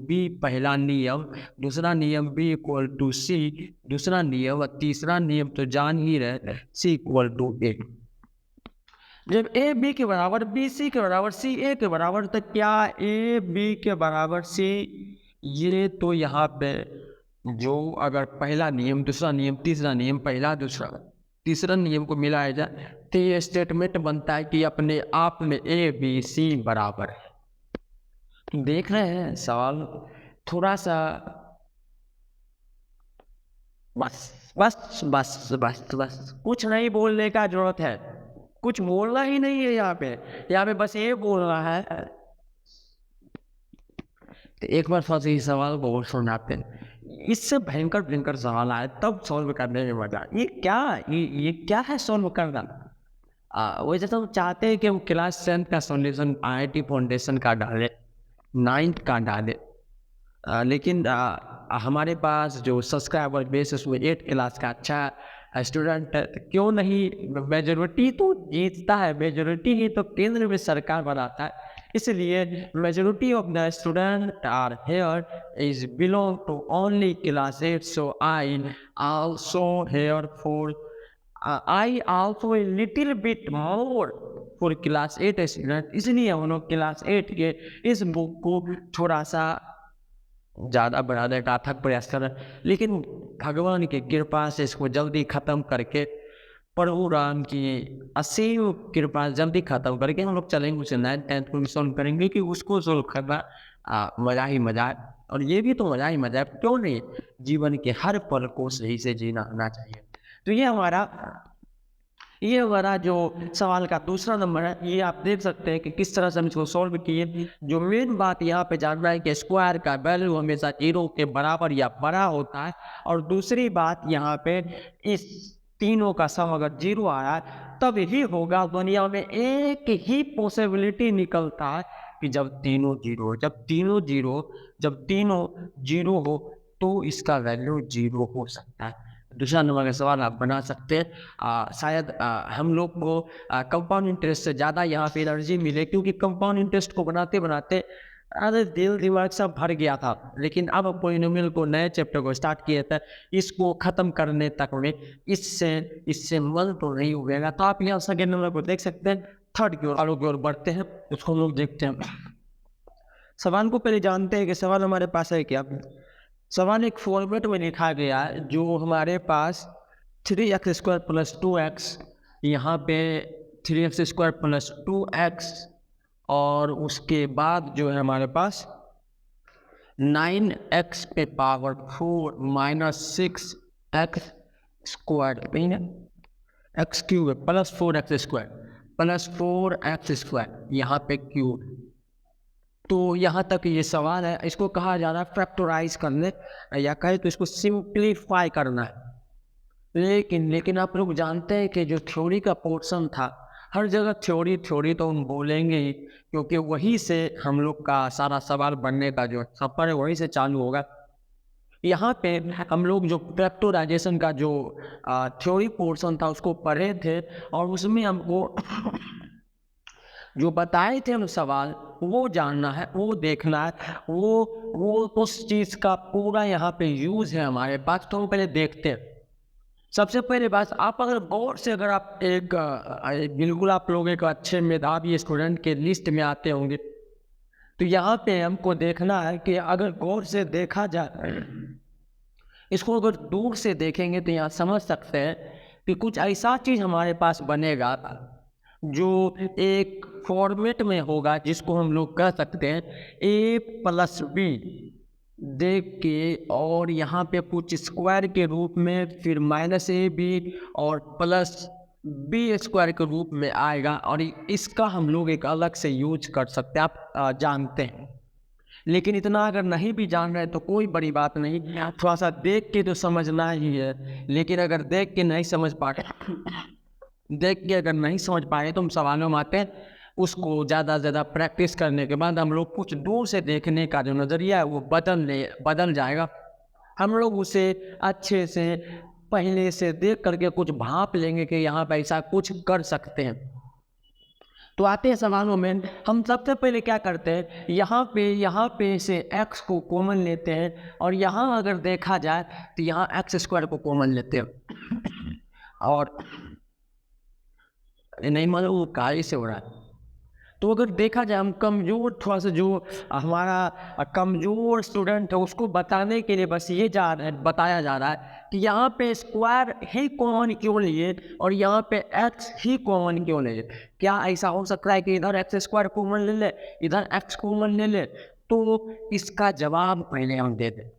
b पहला नियम, दूसरा नियम b = c दूसरा नियम और तीसरा नियम तो जान ही रहे c = a। जब a b के बराबर, b c के बराबर, c a के बराबर, तो क्या a b के बराबर c, ये तो यहाँ पे जो अगर पहला नियम, दूसरा नियम, तीसरा नियम, पहला दूसरा तीसरा नियम को मिलाया जाए तो ये स्टेटमेंट बनता है कि अपने आप में a b c बराबर है। देख रहे हैं सवाल थोड़ा सा, बस कुछ नहीं बोलने का जरूरत है, कुछ बोलना ही नहीं है यहाँ पे बस ये बोलना है। तो एक बार थोड़ा सा इस सवाल को सुनाते हैं, इससे भयंकर सवाल आए तब सॉल्व करने में मजा। ये क्या है सॉल्व करना? वैसे तो चाहते हैं कि हम क्लास 10 का सॉल्यूशन IIT फाउंडेशन का डालें, 9th का डालें, लेकिन हमारे पास जो सब्सक्राइबर बेस है उसमें 8 क्लास का अच्छा स्टूडेंट है, तो क्यों नहीं, मेजोरिटी तो जीतता है, मेजोरिटी ही तो केंद्र में सरकार बनाता है, इसलिए majority of the student are here is belong to only class 8, so I also here for I also a little bit more for class 8 student, इसलिए हम लोग क्लास 8 के इस बुक को थोड़ा सा ज़्यादा बढ़ाने का अथक प्रयास कर रहे हैं, लेकिन भगवान की कृपा से इसको जल्दी ख़त्म करके, प्रभु राम की असीम कृपा जल्दी ख़त्म करके हम लोग चलेंगे उसे 9th 10th को भी सॉल्व करेंगे कि उसको सॉल्व करना मज़ा ही मज़ा है। और ये भी तो मज़ा ही मज़ा है, क्यों नहीं, जीवन के हर पल को सही से जीना आना चाहिए। तो ये हमारा जो सवाल का दूसरा नंबर है, ये आप देख सकते हैं कि किस तरह से हम इसको सॉल्व किए। जो मेन बात यहाँ पे जानना है कि स्क्वायर का वैल्यू हमेशा 0 के बराबर या बड़ा होता है, और दूसरी बात यहाँ पे इस तीनों का सम अगर 0 आया तब ही होगा। दुनिया में एक ही पॉसिबिलिटी निकलता है कि जब तीनों जीरो हो तो इसका वैल्यू 0 हो सकता है। दूसरा नंबर का सवाल आप बना सकते हैं। शायद हम लोग को कंपाउंड इंटरेस्ट से ज़्यादा यहाँ पे एनर्जी मिले, क्योंकि कंपाउंड इंटरेस्ट को बनाते बनाते अरे दिल दिमाग सब भर गया था, लेकिन अब पोलिनोमियल को नए चैप्टर को स्टार्ट किया था, इसको ख़त्म करने तक में इससे इससे मन तो नहीं उगेगा। तो आप यहाँ सेकेंड नंबर को देख सकते हैं, थर्ड की ओर आगे की ओर बढ़ते हैं, उसको हम लोग देखते हैं। सवाल को पहले जानते हैं कि सवाल हमारे पास है क्या। सवाल एक फॉर्मेट में लिखा गया है, जो हमारे पास 3x² + 2x, यहाँ पे 3x² + 2x, और उसके बाद जो है हमारे पास 9x⁴ - 6x² x³ + 4x² यहाँ पे क्यूब। तो यहाँ तक ये सवाल है, इसको कहा जा रहा है फैक्टराइज करने, या कहे तो इसको सिंप्लीफाई करना है। लेकिन आप लोग जानते हैं कि जो थ्योरी का पोर्शन था, हर जगह थ्योरी तो हम बोलेंगे ही, क्योंकि वही से हम लोग का सारा सवाल बनने का जो सफ़र है वहीं से चालू होगा। यहाँ पे हम लोग जो फैक्टराइजेशन का जो थ्योरी पोर्शन था उसको पढ़े थे, और उसमें हमको जो बताए थे हम सवाल, वो जानना है, वो देखना है, वो उस चीज़ का पूरा यहाँ पे यूज़ है हमारे पास। तो हम पहले देखते हैं। सबसे पहले बात, आप अगर गौर से, अगर आप बिल्कुल आप लोग एक अच्छे मेधावी स्टूडेंट के लिस्ट में आते होंगे, तो यहाँ पे हमको देखना है कि अगर गौर से देखा जाए, इसको अगर दूर से देखेंगे तो यहाँ समझ सकते हैं कि कुछ ऐसा चीज़ हमारे पास बनेगा जो एक फॉर्मेट में होगा, जिसको हम लोग कह सकते हैं a + b देख के, और यहाँ पे कुछ स्क्वायर के रूप में, फिर -ab और +b² के रूप में आएगा, और इसका हम लोग एक अलग से यूज कर सकते हैं, आप जानते हैं। लेकिन इतना अगर नहीं भी जान रहे तो कोई बड़ी बात नहीं, थोड़ा सा देख के तो समझना ही है। लेकिन अगर देख के नहीं समझ पाए तो हम सवालों में आते हैं, उसको ज़्यादा से ज़्यादा प्रैक्टिस करने के बाद हम लोग कुछ दूर से देखने का जो नज़रिया है वो बदल जाएगा। हम लोग उसे अच्छे से पहले से देख करके कुछ भाप लेंगे कि यहाँ पे ऐसा कुछ कर सकते हैं। तो आते हैं सवालों में, हम सबसे पहले क्या करते हैं, यहाँ पे से x को कॉमन लेते हैं, और यहाँ अगर देखा जाए तो यहाँ x² को कॉमन लेते हैं। और नहीं मतलब वो कार्य से हो रहा है। तो अगर देखा जाए, हम कमज़ोर, थोड़ा सा जो हमारा कमज़ोर स्टूडेंट है उसको बताने के लिए बस ये बताया जा रहा है कि यहाँ पे स्क्वायर ही कॉमन क्यों लिए और यहाँ पे x ही कॉमन क्यों ले। क्या ऐसा हो सकता है कि इधर x² कॉमन ले ले, इधर x कॉमन ले ले? तो इसका जवाब पहले हम दे दें।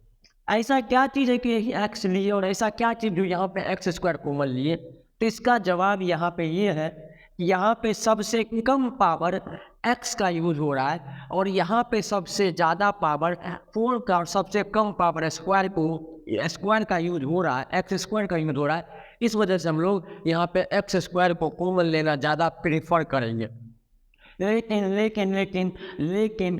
ऐसा क्या चीज़ है कि x लिए, और ऐसा क्या चीज़ जो यहाँ पे x² कॉमन लिए? तो इसका जवाब यहाँ पे ये है, यहाँ पे सबसे कम पावर x का यूज हो रहा है, और यहाँ पे सबसे ज़्यादा पावर 4 का, और सबसे कम पावर स्क्वायर का यूज हो रहा है, x² का यूज हो रहा है। इस वजह से हम लोग यहाँ पे x² को कॉमन लेना ज़्यादा प्रेफर करेंगे।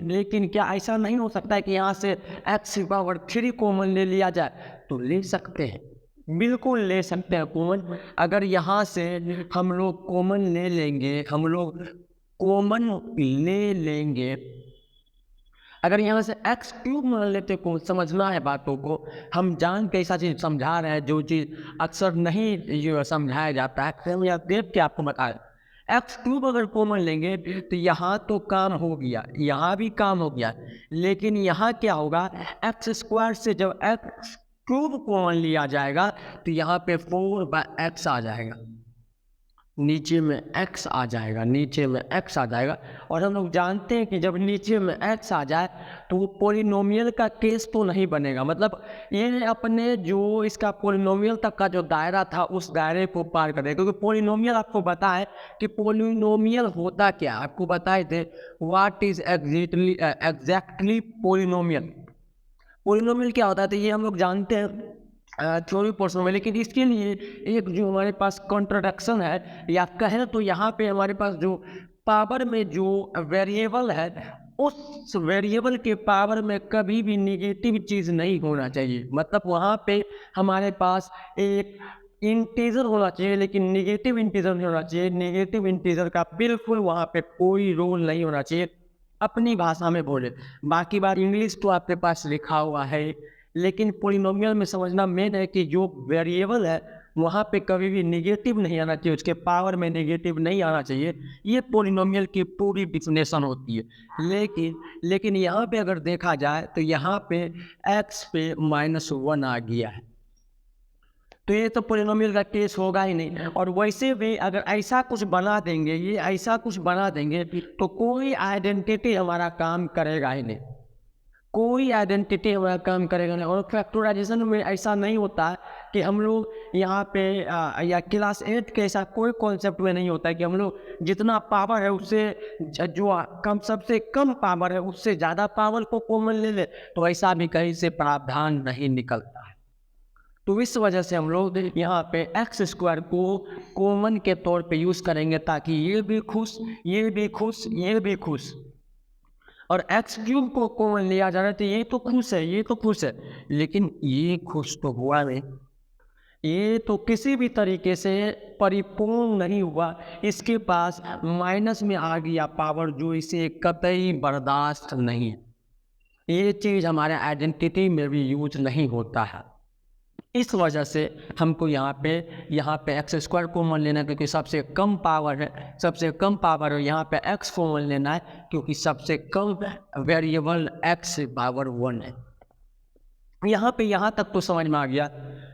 लेकिन क्या ऐसा नहीं हो सकता है कि यहाँ से x³ कॉमन ले लिया जाए? तो ले सकते हैं, बिल्कुल ले सकते हैं कॉमन। अगर यहाँ से हम लोग कॉमन ले लेंगे, अगर यहाँ से x³ मान लेते को, समझना है बातों को, हम जान के ऐसा चीज़ समझा रहे हैं जो चीज़ अक्सर नहीं समझाया जाता है, तो हम देख के आपको बताएं। x³ अगर कॉमन लेंगे तो यहाँ तो काम हो गया, यहाँ भी काम हो गया, लेकिन यहाँ क्या होगा, x² से जब x³ कॉमन लिया जाएगा तो यहाँ पे 4/x आ जाएगा, नीचे में x आ जाएगा, और हम लोग जानते हैं कि जब नीचे में x आ जाए तो वो पोलिनोमियल का केस तो नहीं बनेगा। मतलब ये अपने जो इसका पोलिनोमियल तक का जो दायरा था उस दायरे को पार करेगा, क्योंकि पोलिनोमियल आपको पता है कि पोलिनोमियल होता क्या, आपको बताए थे व्हाट इज एग्जैक्टली पोलिनोमियल क्या होता है, तो ये हम लोग जानते हैं थ्योरी पोर्शन में। लेकिन इसके लिए एक जो हमारे पास कॉन्ट्रडिक्शन है, या कहें तो यहाँ पे हमारे पास जो पावर में जो वेरिएबल है, उस वेरिएबल के पावर में कभी भी नेगेटिव चीज़ नहीं होना चाहिए। मतलब वहाँ पे हमारे पास एक इंटीजर होना चाहिए, लेकिन नेगेटिव इंटीजर नहीं होना चाहिए। नेगेटिव इंटीजर का बिल्कुल वहाँ पे कोई रोल नहीं होना चाहिए। अपनी भाषा में बोले। बाकी बात इंग्लिश तो आपके पास लिखा हुआ है, लेकिन पोलिनोमियल में समझना मेन है कि जो वेरिएबल है वहाँ पे कभी भी नेगेटिव नहीं आना चाहिए, उसके पावर में नेगेटिव नहीं आना चाहिए। ये पोलिनोमियल की पूरी डिफिनेशन होती है। लेकिन यहाँ पे अगर देखा जाए तो यहाँ पे x पे -1 आ गया है, तो ये तो पोलिनोमियल का केस होगा ही नहीं। और वैसे भी अगर ऐसा कुछ बना देंगे, ये ऐसा कुछ बना देंगे, तो कोई आइडेंटिटी हमारा काम करेगा ही नहीं, कोई आइडेंटिटी हमारा काम करेगा नहीं। और फैक्टराइजेशन में ऐसा नहीं होता है कि हम लोग यहाँ पे या क्लास 8 के ऐसा कोई कॉन्सेप्ट में नहीं होता है कि हम लोग जितना पावर है उससे जो कम सबसे कम पावर है उससे ज़्यादा पावर को कॉमन ले ले, तो ऐसा भी कहीं से प्रावधान नहीं निकलता है। तो इस वजह से हम लोग यहाँ पे एक्स स्क्वायर को कॉमन के तौर पे यूज़ करेंगे, ताकि ये भी खुश, ये भी खुश, ये भी खुश। और एक्स क्यूब को कॉमन लिया जा रहा है तो ये तो खुश है, ये तो खुश है, लेकिन ये खुश तो हुआ नहीं, ये तो किसी भी तरीके से परिपूर्ण नहीं हुआ। इसके पास माइनस में आ गया पावर, जो इसे कतई बर्दाश्त नहीं है। ये चीज़ हमारे आइडेंटिटी में भी यूज नहीं होता है। इस वजह से हमको यहाँ पे एक्स स्क्वायर कॉमन लेना है, क्योंकि सबसे कम पावर है, सबसे कम पावर है। यहाँ पे एक्स कॉमन लेना है क्योंकि सबसे कम वेरिएबल एक्स पावर 1 है। यहाँ तक तो समझ में आ गया।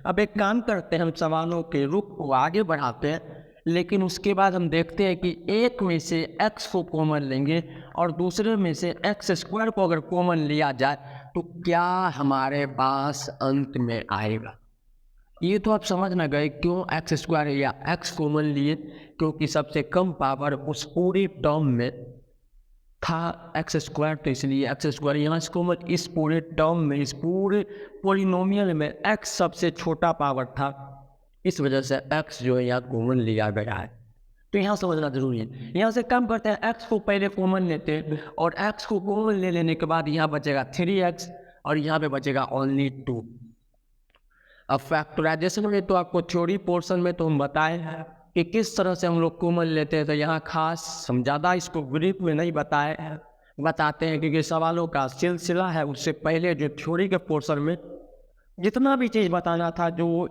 अब एक काम करते हैं, हम सवालों के रुख को आगे बढ़ाते हैं, लेकिन उसके बाद हम देखते हैं कि एक में से एक्स को कॉमन लेंगे और दूसरे में से एक्स स्क्वायर को अगर कॉमन लिया जाए तो क्या हमारे पास अंत में आएगा। ये तो आप समझ ना गए क्यों एक्स स्क्वायर या एक्स कॉमन लिए, क्योंकि सबसे कम पावर उस पूरी टर्म में था एक्स स्क्वायर, तो इसलिए एक्स स्क्वायर यहाँ से कॉमन। इस पूरे टर्म में, इस पूरे पोलिनोमियल में एक्स सबसे छोटा पावर था, इस वजह से एक्स जो है यहाँ कॉमन लिया गया है। तो यहाँ समझना जरूरी है। यहाँ से कम करते हैं, एक्स को पहले कॉमन लेते हैं और एक्स को कॉमन ले लेने के बाद यहाँ बचेगा 3x और यहाँ पे बचेगा ओनली 2। अब फैक्टराइजेशन में तो आपको थ्योरी पोर्शन में तो हम बताए हैं कि किस तरह से हम लोग कॉमन लेते हैं, तो यहाँ खास हम ज़्यादा इसको ब्रीफ में नहीं बताते हैं, क्योंकि सवालों का सिलसिला है। उससे पहले जो थ्योरी के पोर्शन में जितना भी चीज़ बताना था जो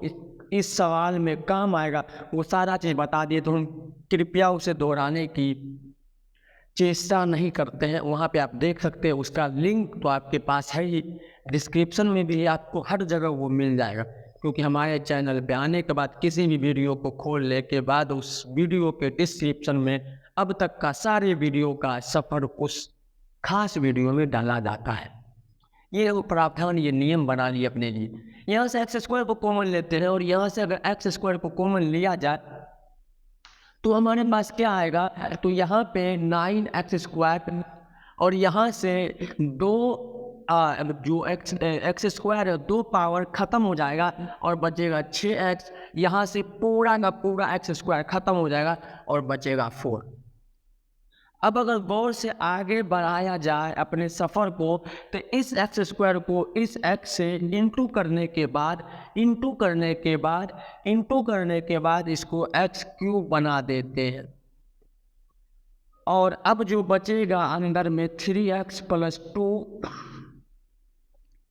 इस सवाल में काम आएगा वो सारा चीज़ बता दिए, तो हम कृपया उसे दोहराने की चेष्टा नहीं करते हैं। वहाँ पे आप देख सकते हैं, उसका लिंक तो आपके पास है ही, डिस्क्रिप्शन में भी आपको हर जगह वो मिल जाएगा। क्योंकि हमारे चैनल पे आने के बाद किसी भी वीडियो को खोलने के बाद उस वीडियो के डिस्क्रिप्शन में अब तक का सारे वीडियो का सफ़र उस खास वीडियो में डाला जाता है। ये प्रावधान, ये नियम बना लिए अपने लिए। यहाँ से एक्स स्क्वायर को कॉमन लेते हैं और यहाँ से अगर एक्स स्क्वायर को कॉमन लिया जाए तो हमारे पास क्या आएगा, तो यहाँ पे 9x स्क्वायर और यहाँ से जो एक्स स्क्वायर है 2 पावर ख़त्म हो जाएगा और बचेगा 6x। यहाँ से पूरा का पूरा एक्स स्क्वायर ख़त्म हो जाएगा और बचेगा 4। अब अगर गौर से आगे बढ़ाया जाए अपने सफ़र को, तो इस एक्स स्क्वायर को इस एक्स से इंटू करने के बाद इसको एक्स क्यूब बना देते हैं। और अब जो बचेगा अंदर में 3x + 2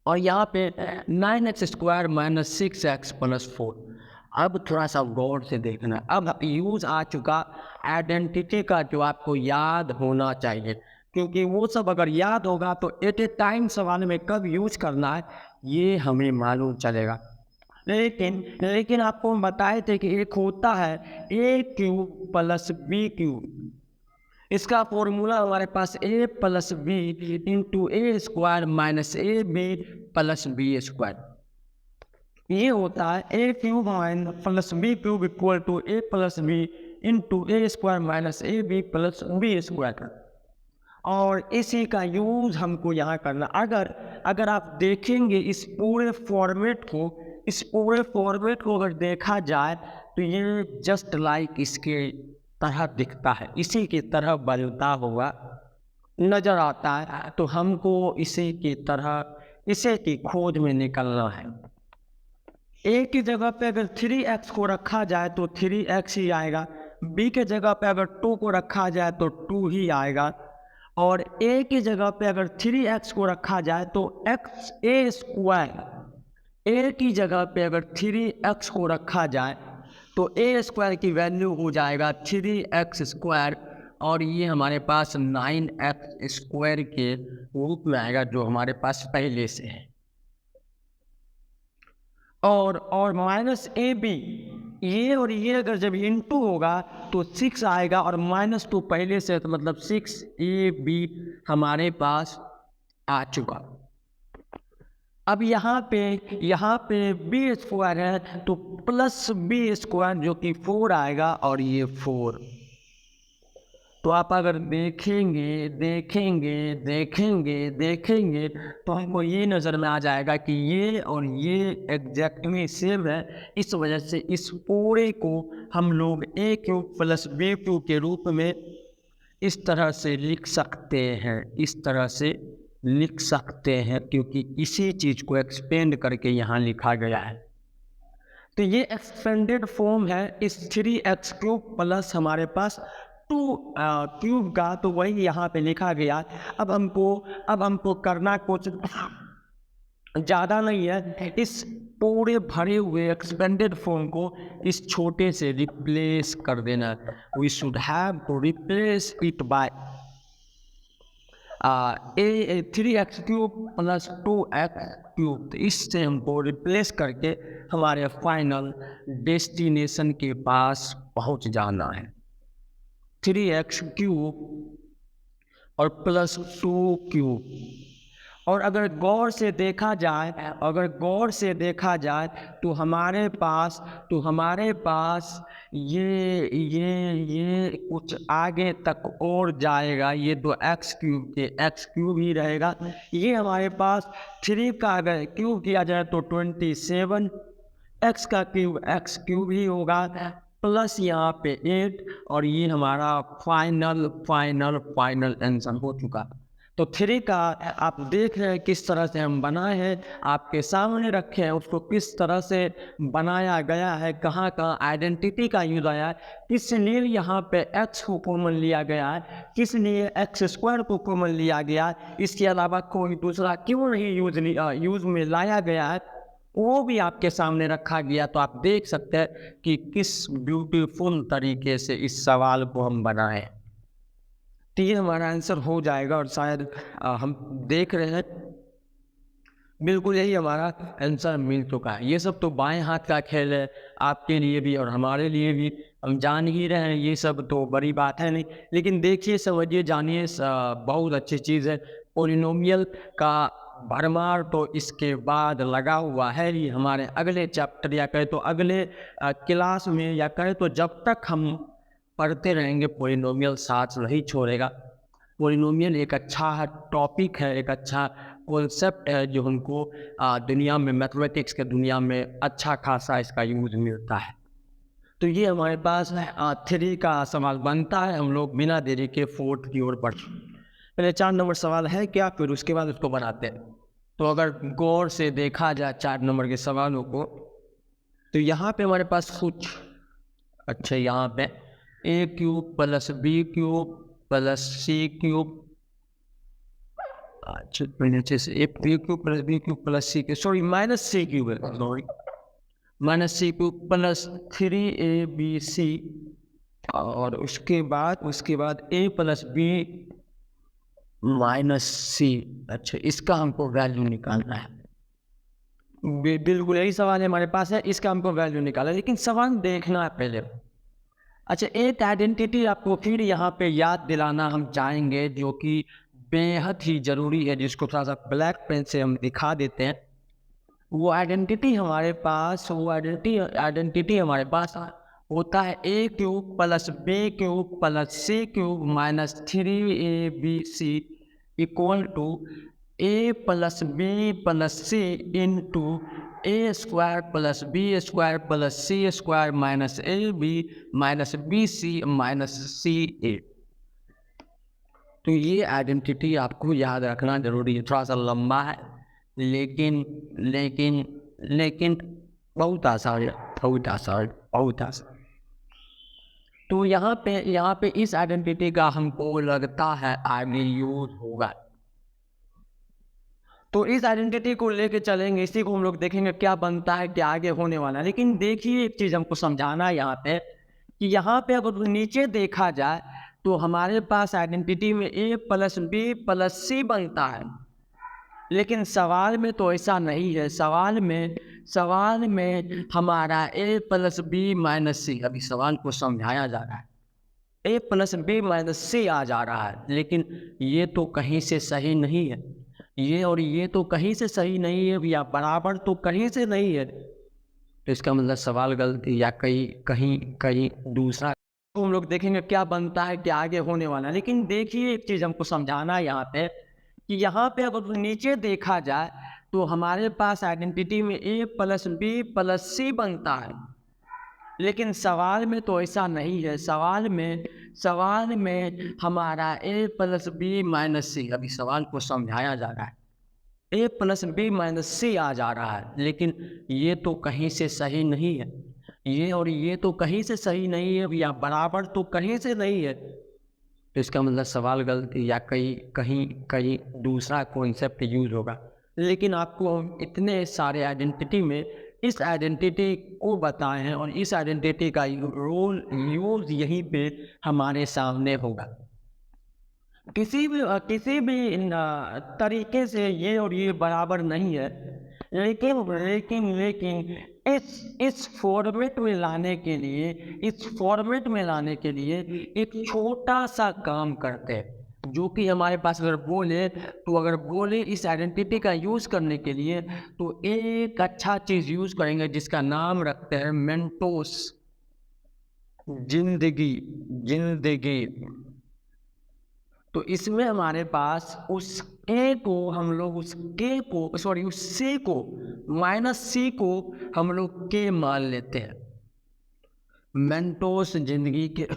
और यहाँ पे 9x स्क्वायर - 6x + 4। अब थोड़ा सा गौर से देखना, अब यूज़ आ चुका आइडेंटिटी का, जो आपको याद होना चाहिए, क्योंकि वो सब अगर याद होगा तो एट ए टाइम सवाल में कब यूज करना है ये हमें मालूम चलेगा। लेकिन आपको हम बताए थे कि एक होता है a³ + b³। इसका फॉर्मूला हमारे पास a + b × a² - ab + b²। ये होता है a³ - b³ = a + b × a² - ab + b²। और इसी का यूज़ हमको यहाँ करना। अगर आप देखेंगे इस पूरे फॉर्मेट को अगर देखा जाए तो ये जस्ट लाइक इसके तरह दिखता है, इसी की तरह बनता हुआ नज़र आता है। तो हमको इसी की खोज में निकलना है। a की जगह पे अगर 3x को रखा जाए तो 3x ही आएगा, b के जगह पे अगर 2 को रखा जाए तो 2 ही आएगा, और a की जगह पे अगर 3x को रखा जाए तो एक्स ए स्क्वायर, a की जगह पे अगर 3x को रखा जाए तो a स्क्वायर की वैल्यू हो जाएगा 3x स्क्वायर, और ये हमारे पास 9x स्क्वायर के रूप में आएगा जो हमारे पास पहले से है। और माइनस ए बी, ये और ये अगर जब इनटू होगा तो 6 आएगा, और -2 पहले से, तो मतलब 6ab हमारे पास आ चुका। अब यहाँ पे बी स्क्वायर है तो प्लस बी स्क्वायर जो कि 4 आएगा, और ये 4। तो आप अगर देखेंगे तो हमको ये नज़र में आ जाएगा कि ये और ये एग्जैक्टली सेम है। इस वजह से इस पूरे को हम लोग a cube plus B cube के रूप में इस तरह से लिख सकते हैं, क्योंकि इसी चीज़ को एक्सपेंड करके यहाँ लिखा गया है। तो ये एक्सपेंडेड फॉर्म है इस 3x क्यूब प्लस हमारे पास 2 क्यूब का, तो वही यहाँ पे लिखा गया। अब हमको करना कुछ ज़्यादा नहीं है, इस पूरे भरे हुए एक्सपेंडेड फॉर्म को इस छोटे से रिप्लेस कर देना। We should have to replace it by 3x cube plus 2x cube. तो इससे हमको रिप्लेस करके हमारे फाइनल डेस्टिनेशन के पास पहुंच जाना है। 3x क्यूब और प्लस 2 क्यूब। और अगर गौर से देखा जाए तो हमारे पास ये कुछ आगे तक और जाएगा। ये तो x क्यूब ही रहेगा। ये हमारे पास 3 का अगर क्यूब किया जाए तो 27, x का क्यूब x क्यूब ही होगा, प्लस यहाँ पे 8, और ये हमारा फाइनल आंसर हो चुका। तो 3 का आप देख रहे हैं किस तरह से हम बनाए हैं, आपके सामने रखे हैं, उसको किस तरह से बनाया गया है, कहाँ आइडेंटिटी का यूज आया है, किस लिए यहाँ पे x को कॉमन लिया गया है, किस लिए x स्क्वायर को कॉमन लिया गया है, इसके अलावा कोई दूसरा क्यों नहीं यूज में लाया गया है, वो भी आपके सामने रखा गया। तो आप देख सकते हैं कि किस ब्यूटीफुल तरीके से इस सवाल को हम बनाएं। तो ये हमारा आंसर हो जाएगा, और शायद हम देख रहे हैं बिल्कुल यही हमारा आंसर मिल चुका है। ये सब तो बाएं हाथ का खेल है, आपके लिए भी और हमारे लिए भी। हम जान ही रहे हैं, ये सब तो बड़ी बात है नहीं, लेकिन देखिए, समझिए, जानिए, बहुत अच्छी चीज़ है। पॉलिनोमियल का भरमार तो इसके बाद लगा हुआ है ही हमारे अगले चैप्टर, या कहे तो अगले क्लास में, या कहे तो जब तक हम पढ़ते रहेंगे पॉलिनोमियल साथ नहीं छोड़ेगा। पॉलिनोमियल एक अच्छा टॉपिक है, एक अच्छा कॉन्सेप्ट है जो हमको दुनिया में, मैथमेटिक्स के दुनिया में अच्छा खासा इसका यूज मिलता है। तो ये हमारे पास 3 का सवाल बनता है। हम लोग बिना देरी के 4th की ओर बढ़, पहले 4 नंबर सवाल है क्या, फिर उसके बाद उसको बनाते हैं। तो अगर गौर से देखा जाए 4 नंबर के सवालों को, तो यहाँ पे हमारे पास कुछ अच्छा, यहाँ पे a cube plus B cube plus C cube, अच्छा अच्छे से a cube plus B cube plus C cube, sorry minus C cube है, sorry minus C cube plus 3abc, और उसके बाद a plus B minus C. अच्छा, इसका हमको वैल्यू निकालना है। बिल्कुल यही सवाल है हमारे पास है, इसका हमको वैल्यू निकालना है, लेकिन सवाल देखना है पहले। अच्छा, एक आइडेंटिटी आपको फिर यहाँ पे याद दिलाना हम चाहेंगे, जो कि बेहद ही ज़रूरी है, जिसको थोड़ा सा ब्लैक पेन से हम दिखा देते हैं। वो आइडेंटिटी हमारे पास होता है a cube plus b cube plus c cube minus 3abc equal to a plus b plus c into a square plus b square plus c square minus ab minus bc minus ca। तो ये identity आपको याद रखना जरूरी है। थोड़ा सा लंबा है, लेकिन बहुत आसान है, बहुत आसान। तो यहाँ पे इस आइडेंटिटी का हमको लगता है आगे यूज होगा। तो इस आइडेंटिटी को लेके चलेंगे, इसी को हम लोग देखेंगे क्या बनता है, क्या आगे होने वाला है। लेकिन देखिए एक चीज़ हमको समझाना है यहाँ पे कि यहाँ पे अगर नीचे देखा जाए तो हमारे पास आइडेंटिटी में a प्लस बी प्लस सी बनता है। लेकिन सवाल में तो ऐसा नहीं है। सवाल में हमारा a प्लस बी माइनस सी, अभी सवाल को समझाया जा रहा है, a प्लस बी माइनस सी आ जा रहा है। लेकिन ये तो कहीं से सही नहीं है, ये और ये तो कहीं से सही नहीं है, या बराबर तो कहीं से नहीं है। तो इसका मतलब सवाल गलती या कहीं दूसरा। तो हम लोग देखेंगे क्या बनता है, क्या आगे होने वाला है। लेकिन देखिए एक चीज़ हमको समझाना है यहाँ पे कि यहाँ पे अगर नीचे देखा जाए तो हमारे पास आइडेंटिटी में a प्लस बी प्लस सी बनता है। लेकिन सवाल में तो ऐसा नहीं है। सवाल में हमारा a प्लस बी माइनस सी, अभी सवाल को समझाया जा रहा है, a प्लस बी माइनस सी आ जा रहा है। लेकिन ये तो कहीं से सही नहीं है, ये और ये तो कहीं से सही नहीं है, या बराबर तो कहीं से नहीं है। तो इसका मतलब सवाल गलती या कहीं दूसरा कॉन्सेप्ट यूज होगा। लेकिन आपको हम इतने सारे आइडेंटिटी में इस आइडेंटिटी को बताए हैं और इस आइडेंटिटी का रोल यूज यहीं पे हमारे सामने होगा। किसी भी तरीके से ये और ये बराबर नहीं है। लेकिन इस फॉर्मेट में लाने के लिए एक छोटा सा काम करते हैं, जो कि हमारे पास अगर बोले इस आइडेंटिटी का यूज़ करने के लिए तो एक अच्छा चीज़ यूज़ करेंगे जिसका नाम रखते हैं मेंटोस, जिंदगी। तो इसमें हमारे पास उस ए को हम लोग उस सी को माइनस सी को हम लोग के मान लेते हैं, मेंटोस जिंदगी के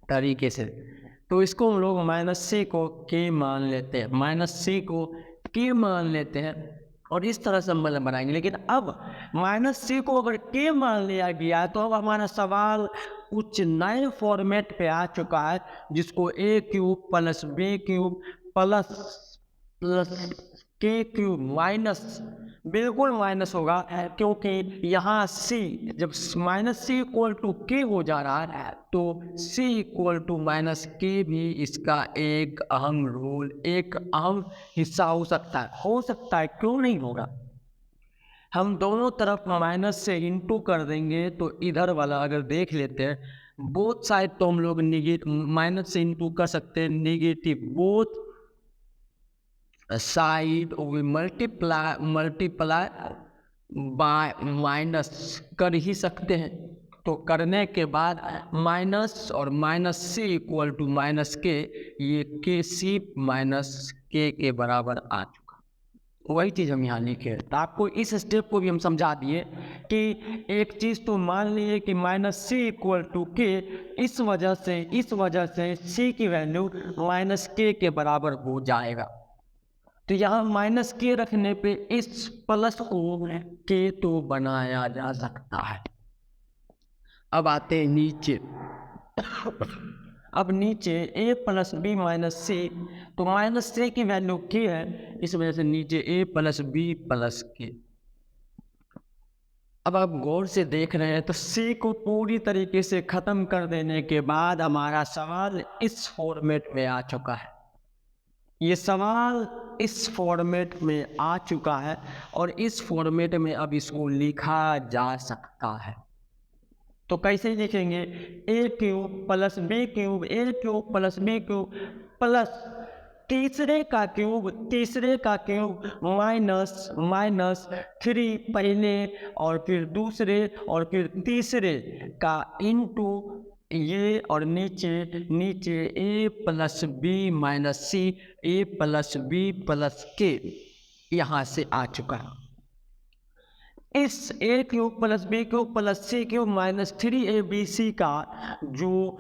तरीके से। तो इसको हम लोग माइनस सी को के मान लेते हैं और इस तरह से हम बनाएंगे। लेकिन अब माइनस सी को अगर के मान लिया गया तो अब हमारा सवाल कुछ नए फॉर्मेट पे आ चुका है, जिसको a cube plus B cube plus K cube minus, बिल्कुल माइनस होगा, क्योंकि यहाँ c जब माइनस सी इक्वल टू के हो जा रहा है तो c इक्वल टू माइनस के भी इसका एक अहम हिस्सा हो सकता है। क्यों नहीं होगा? हम दोनों तरफ माइनस से इंटू कर देंगे तो इधर वाला अगर देख लेते हैं, बोथ साइड तो हम लोग माइनस से इंटू कर सकते हैं, negative both side multiply by minus कर ही सकते हैं। तो करने के बाद माइनस और minus C equal to minus K, ये के सी माइनस के बराबर आ चुका। वही चीज़ हम यहाँ लिखे। तो आपको इस स्टेप को भी हम समझा दिए कि एक चीज़ तो मान लीजिए कि माइनस सी इक्वल टू के, इस वजह से सी की वैल्यू माइनस के बराबर हो जाएगा। तो यहाँ माइनस के रखने पे इस प्लस को के तो बनाया जा सकता है। अब आते हैं नीचे। अब नीचे a प्लस बी माइनस सी, तो माइनस सी की वैल्यू के है, इस वजह से नीचे a प्लस बी प्लस के। अब आप गौर से देख रहे हैं तो c को पूरी तरीके से ख़त्म कर देने के बाद हमारा सवाल इस फॉर्मेट में आ चुका है। ये सवाल इस फॉर्मेट में आ चुका है और इस फॉर्मेट में अब इसको लिखा जा सकता है। तो कैसे लिखेंगे? a cube plus B cube, a cube plus B cube plus तीसरे का क्यूब माइनस 3 पहले और फिर दूसरे और फिर तीसरे का इंटू ये, और नीचे a plus B minus C, a plus B plus K यहाँ से आ चुका है। इस a cube plus B cube plus C cube minus 3abc का जो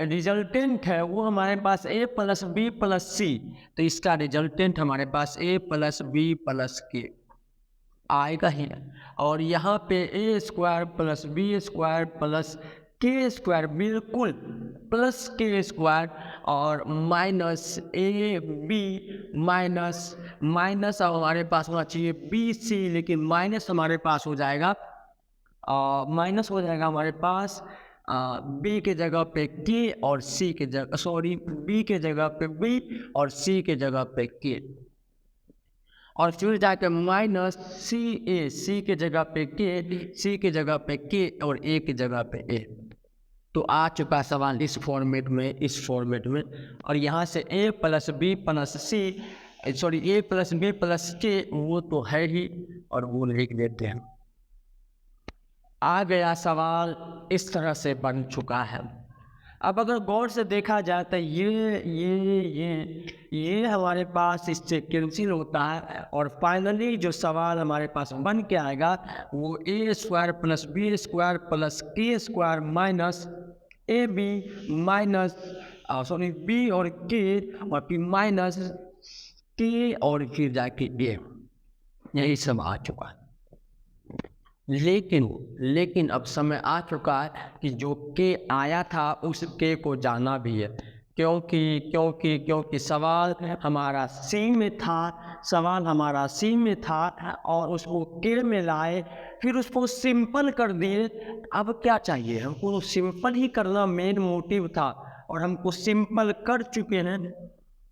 रिजल्टेंट है वो हमारे पास a plus B plus C, तो इसका रिजल्टेंट हमारे पास a plus B plus K आएगा ही। और यहाँ पे a square plus B square plus के स्क्वायर बिल्कुल प्लस के स्क्वायर और minus A B minus minus अब हमारे पास होना चाहिए बी सी, लेकिन माइनस हमारे पास हो जाएगा माइनस हो जाएगा हमारे पास बी के जगह पे के और सी के जगह सॉरी बी के जगह पे बी और सी के जगह पे के, और फिर जाकर माइनस सी के जगह पे के, सी के जगह पे के और ए की जगह पे ए। तो आ चुका सवाल इस फॉर्मेट में, और यहाँ से ए प्लस बी प्लस सी सॉरी ए प्लस बी प्लस के वो तो है ही, और वो लिख देते हैं। आ गया सवाल इस तरह से बन चुका है। अब अगर गौर से देखा जाए तो ये हमारे पास इससे कैंसिल होता है, और फाइनली जो सवाल हमारे पास बन के आएगा वो A square plus B square plus के square minus A B minus sorry B और के और फिर माइनस के और फिर जाके ए, यही सब आ चुका है। लेकिन अब समय आ चुका है कि जो के आया था उस के को जाना भी है, क्योंकि सवाल हमारा सी में था और उसको के में लाए, फिर उसको सिंपल कर दिए। अब क्या चाहिए हमको, सिंपल ही करना मेन मोटिव था और हमको सिंपल कर चुके हैं।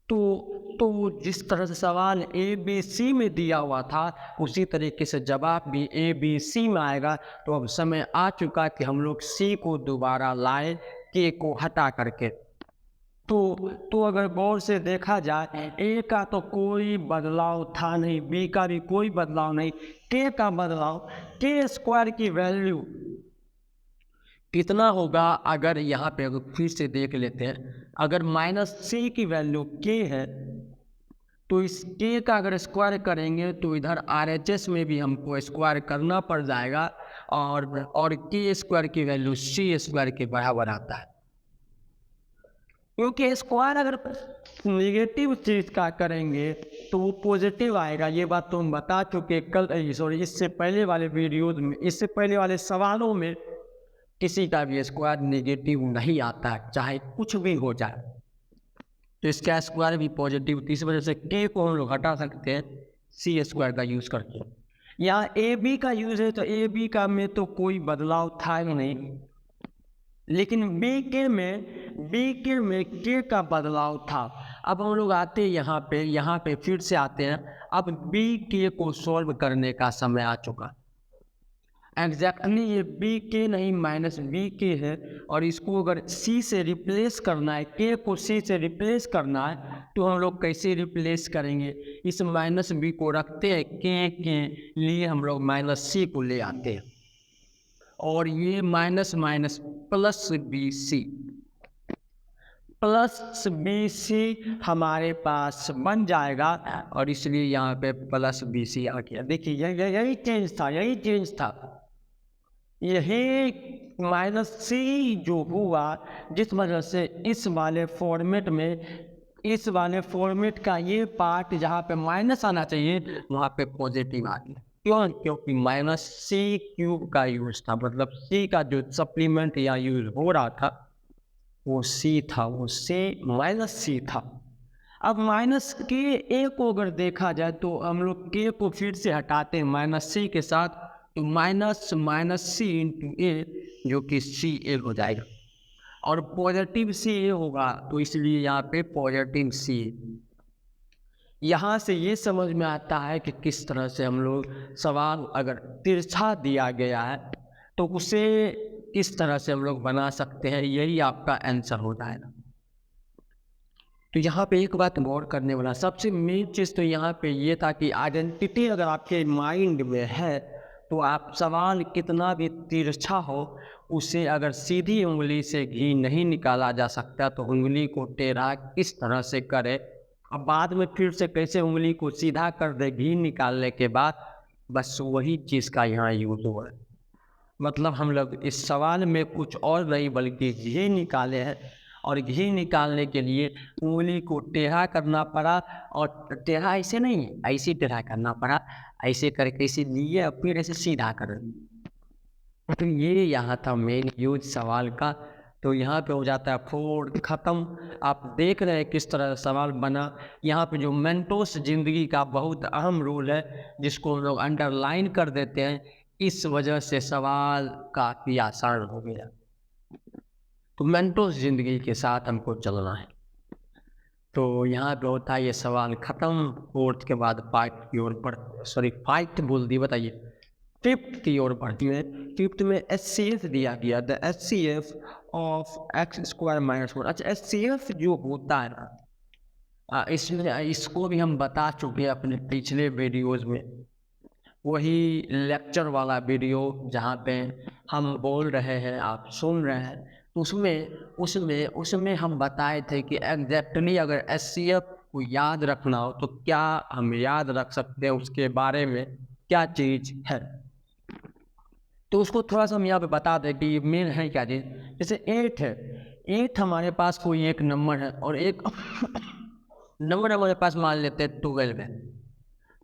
तो जिस तरह से सवाल ए बी सी में दिया हुआ था उसी तरीके से जवाब भी ए बी सी में आएगा। तो अब समय आ चुका कि हम लोग सी को दोबारा लाए के को हटा करके। तो अगर गौर से देखा जाए ए का तो कोई बदलाव था नहीं, बी का भी कोई बदलाव नहीं, के का बदलाव, के स्क्वायर की वैल्यू कितना होगा अगर यहाँ पे अगर फिर से देख लेते हैं, अगर माइनस सी की वैल्यू के है तो इस के का अगर स्क्वायर करेंगे तो इधर RHS में भी हमको स्क्वायर करना पड़ जाएगा, और के स्क्वायर की वैल्यू सी स्क्वायर के बराबर आता है, क्योंकि स्क्वायर अगर नेगेटिव चीज़ का करेंगे तो वो पॉजिटिव आएगा। ये बात तो हम बता चुके कल इससे पहले वाले वीडियोज में, इससे पहले वाले सवालों में किसी का भी स्क्वायर नेगेटिव नहीं आता है, चाहे कुछ भी हो जाए, तो इसका स्क्वायर भी पॉजिटिव। तो इस वजह से के को हम लोग हटा सकते हैं सी स्क्वायर का यूज़ करके। यहाँ ए बी का यूज़ है तो ए बी का में तो कोई बदलाव था ही नहीं, लेकिन बी के में के का बदलाव था। अब हम लोग आते हैं यहाँ पे फिर से आते हैं। अब बी के को सॉल्व करने का समय आ चुका। एग्जैक्टली ये बी के नहीं माइनस बी के है, और इसको अगर सी से रिप्लेस करना है, के को सी से रिप्लेस करना है तो हम लोग कैसे रिप्लेस करेंगे, इस माइनस बी को रखते हैं, के लिए हम लोग माइनस सी को ले आते हैं, और ये minus minus plus B C हमारे पास बन जाएगा, और इसलिए यहाँ पे प्लस बी सी आ गया। देखिए यही चेंज था, यही माइनस सी जो हुआ, जिस वजह से इस वाले फॉर्मेट का ये पार्ट जहाँ पे माइनस आना चाहिए वहाँ पे पॉजिटिव आ गया। क्योंकि माइनस सी क्यूब का यूज था, मतलब सी का जो सप्लीमेंट या यूज हो रहा था वो सी था, वो माइनस सी था। अब माइनस के ए को अगर देखा जाए तो हम लोग के को फिर से हटाते हैं माइनस सी के साथ, तो माइनस सी इंटू ए जो कि सी ए हो जाएगा, और पॉजिटिव सी ए होगा तो इसलिए यहाँ पे पॉजिटिव सी। यहाँ से ये समझ में आता है कि किस तरह से हम लोग सवाल अगर तिरछा दिया गया है तो उसे किस तरह से हम लोग बना सकते हैं, यही आपका आंसर हो जाएगा। तो यहाँ पे एक बात गौर करने वाला सबसे मेन चीज़ तो यहाँ पे ये था कि आइडेंटिटी अगर आपके माइंड में है तो आप सवाल कितना भी तिरछा हो उसे अगर सीधी उंगली से घी नहीं निकाला जा सकता तो उंगली को टेढ़ा किस तरह से करे, अब बाद में फिर से कैसे उंगली को सीधा कर दे घी निकालने के बाद, बस वही चीज़ का यहाँ यूज हुआ है। मतलब हम लोग इस सवाल में कुछ और नहीं बल्कि घी निकाले हैं, और घी निकालने के लिए उंगली को टेढ़ा करना पड़ा, और टेढ़ा ऐसे नहीं ऐसे टेढ़ा करना पड़ा, ऐसे करके इसे लिए और फिर ऐसे सीधा कर। तो ये यहाँ था मेन यूज सवाल का। तो यहाँ पे हो जाता है 4 ख़त्म। आप देख रहे हैं किस तरह सवाल बना। यहाँ पे जो मेंटोस ज़िंदगी का बहुत अहम रोल है जिसको हम लोग अंडरलाइन कर देते हैं, इस वजह से सवाल काफ़ी आसान हो गया। तो मेंटोस ज़िंदगी के साथ हमको चलना है। तो यहाँ पे होता है ये सवाल ख़त्म। 4th के बाद 5 की ओर बढ़, सॉरी 5 बोल दी, बताइए 5th की ओर बढ़ती है। 5th में HCF दिया गया, द HCF ऑफ x² - 1। अच्छा, HCF जो होता है ना, इसमें इसको भी हम बता चुके हैं अपने पिछले वीडियोज़ में। वही लेक्चर वाला वीडियो जहाँ पे हम बोल रहे हैं, आप सुन रहे हैं, उसमें हम बताए थे कि एग्जैक्टली अगर HCF को याद रखना हो तो क्या हम याद रख सकते हैं, उसके बारे में क्या चीज़ है। तो उसको थोड़ा सा हम यहाँ पे बता दें कि मेन है क्या चीज़। जैसे 8 है, 8 हमारे पास कोई एक नंबर है और एक नंबर हमारे पास मान लेते हैं 12 है।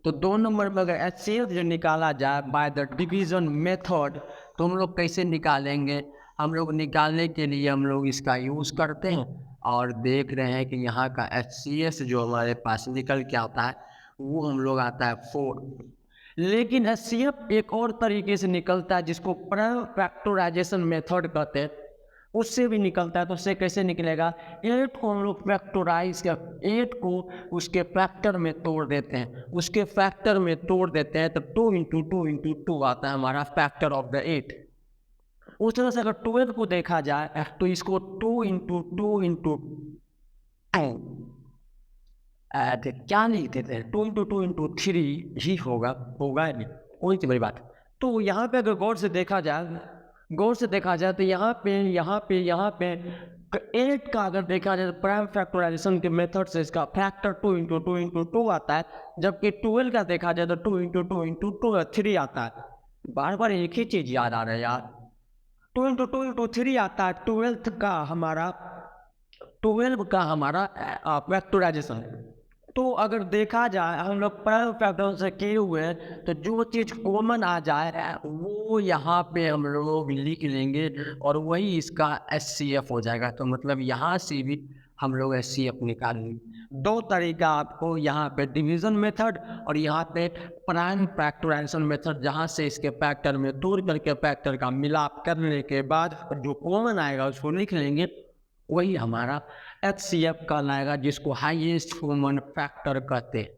तो 2 नंबर में अगर HCF जो निकाला जाए बाय द डिवीज़न मेथड, तो हम लोग कैसे निकालेंगे। हम लोग निकालने के लिए हम लोग इसका यूज़ करते हैं और देख रहे हैं कि यहाँ का HCF जो हमारे पास निकल के आता है वो हम लोग आता है 4। लेकिन HCF एक और तरीके से निकलता है जिसको प्राइम फैक्टराइजेशन मेथड कहते हैं, उससे भी निकलता है। तो उससे कैसे निकलेगा, 8 को हम लोग फैक्टराइज कर 8 को उसके फैक्टर में तोड़ देते हैं, उसके फैक्टर में तोड़ देते हैं तो 2 × 2 × 2 आता है हमारा फैक्टर ऑफ द 8। उस तरह से अगर 12 को देखा जाए तो इसको 2 × 2 × क्या नहीं देते हैं, 2 × 2 × 3 ही होगा नहीं, कोई सी बड़ी बात। तो यहाँ पे अगर गौर से देखा जाए तो यहाँ पे 8 का अगर देखा जाए तो प्राइम फैक्टराइजेशन के मेथड से इसका फैक्टर 2 × 2 × 2 आता है, जबकि 12 का देखा जाए तो 2 × 2 × 3 आता है। बार बार एक ही चीज़ याद आ रहा है यार, 2 × 2 × 3 आता है 12 का हमारा फैक्टराइजेशन। तो अगर देखा जाए हम लोग प्राइम फैक्टर से किए हुए हैं तो जो चीज़ कॉमन आ जाए वो यहाँ पे हम लोग लिख लेंगे और वही इसका HCF हो जाएगा। तो मतलब यहाँ से भी हम लोग HCF निकालेंगे। 2 तरीका आपको यहाँ पे डिवीज़न मेथड और यहाँ पे प्राइम फैक्टराइजेशन मेथड, जहाँ से इसके फैक्टर में तोड़ करके फैक्टर का मिलाप करने के बाद जो कॉमन आएगा उसको लिख लेंगे, वही हमारा HCF कहलाएगा, जिसको हाईएस्ट कॉमन फैक्टर कहते हैं।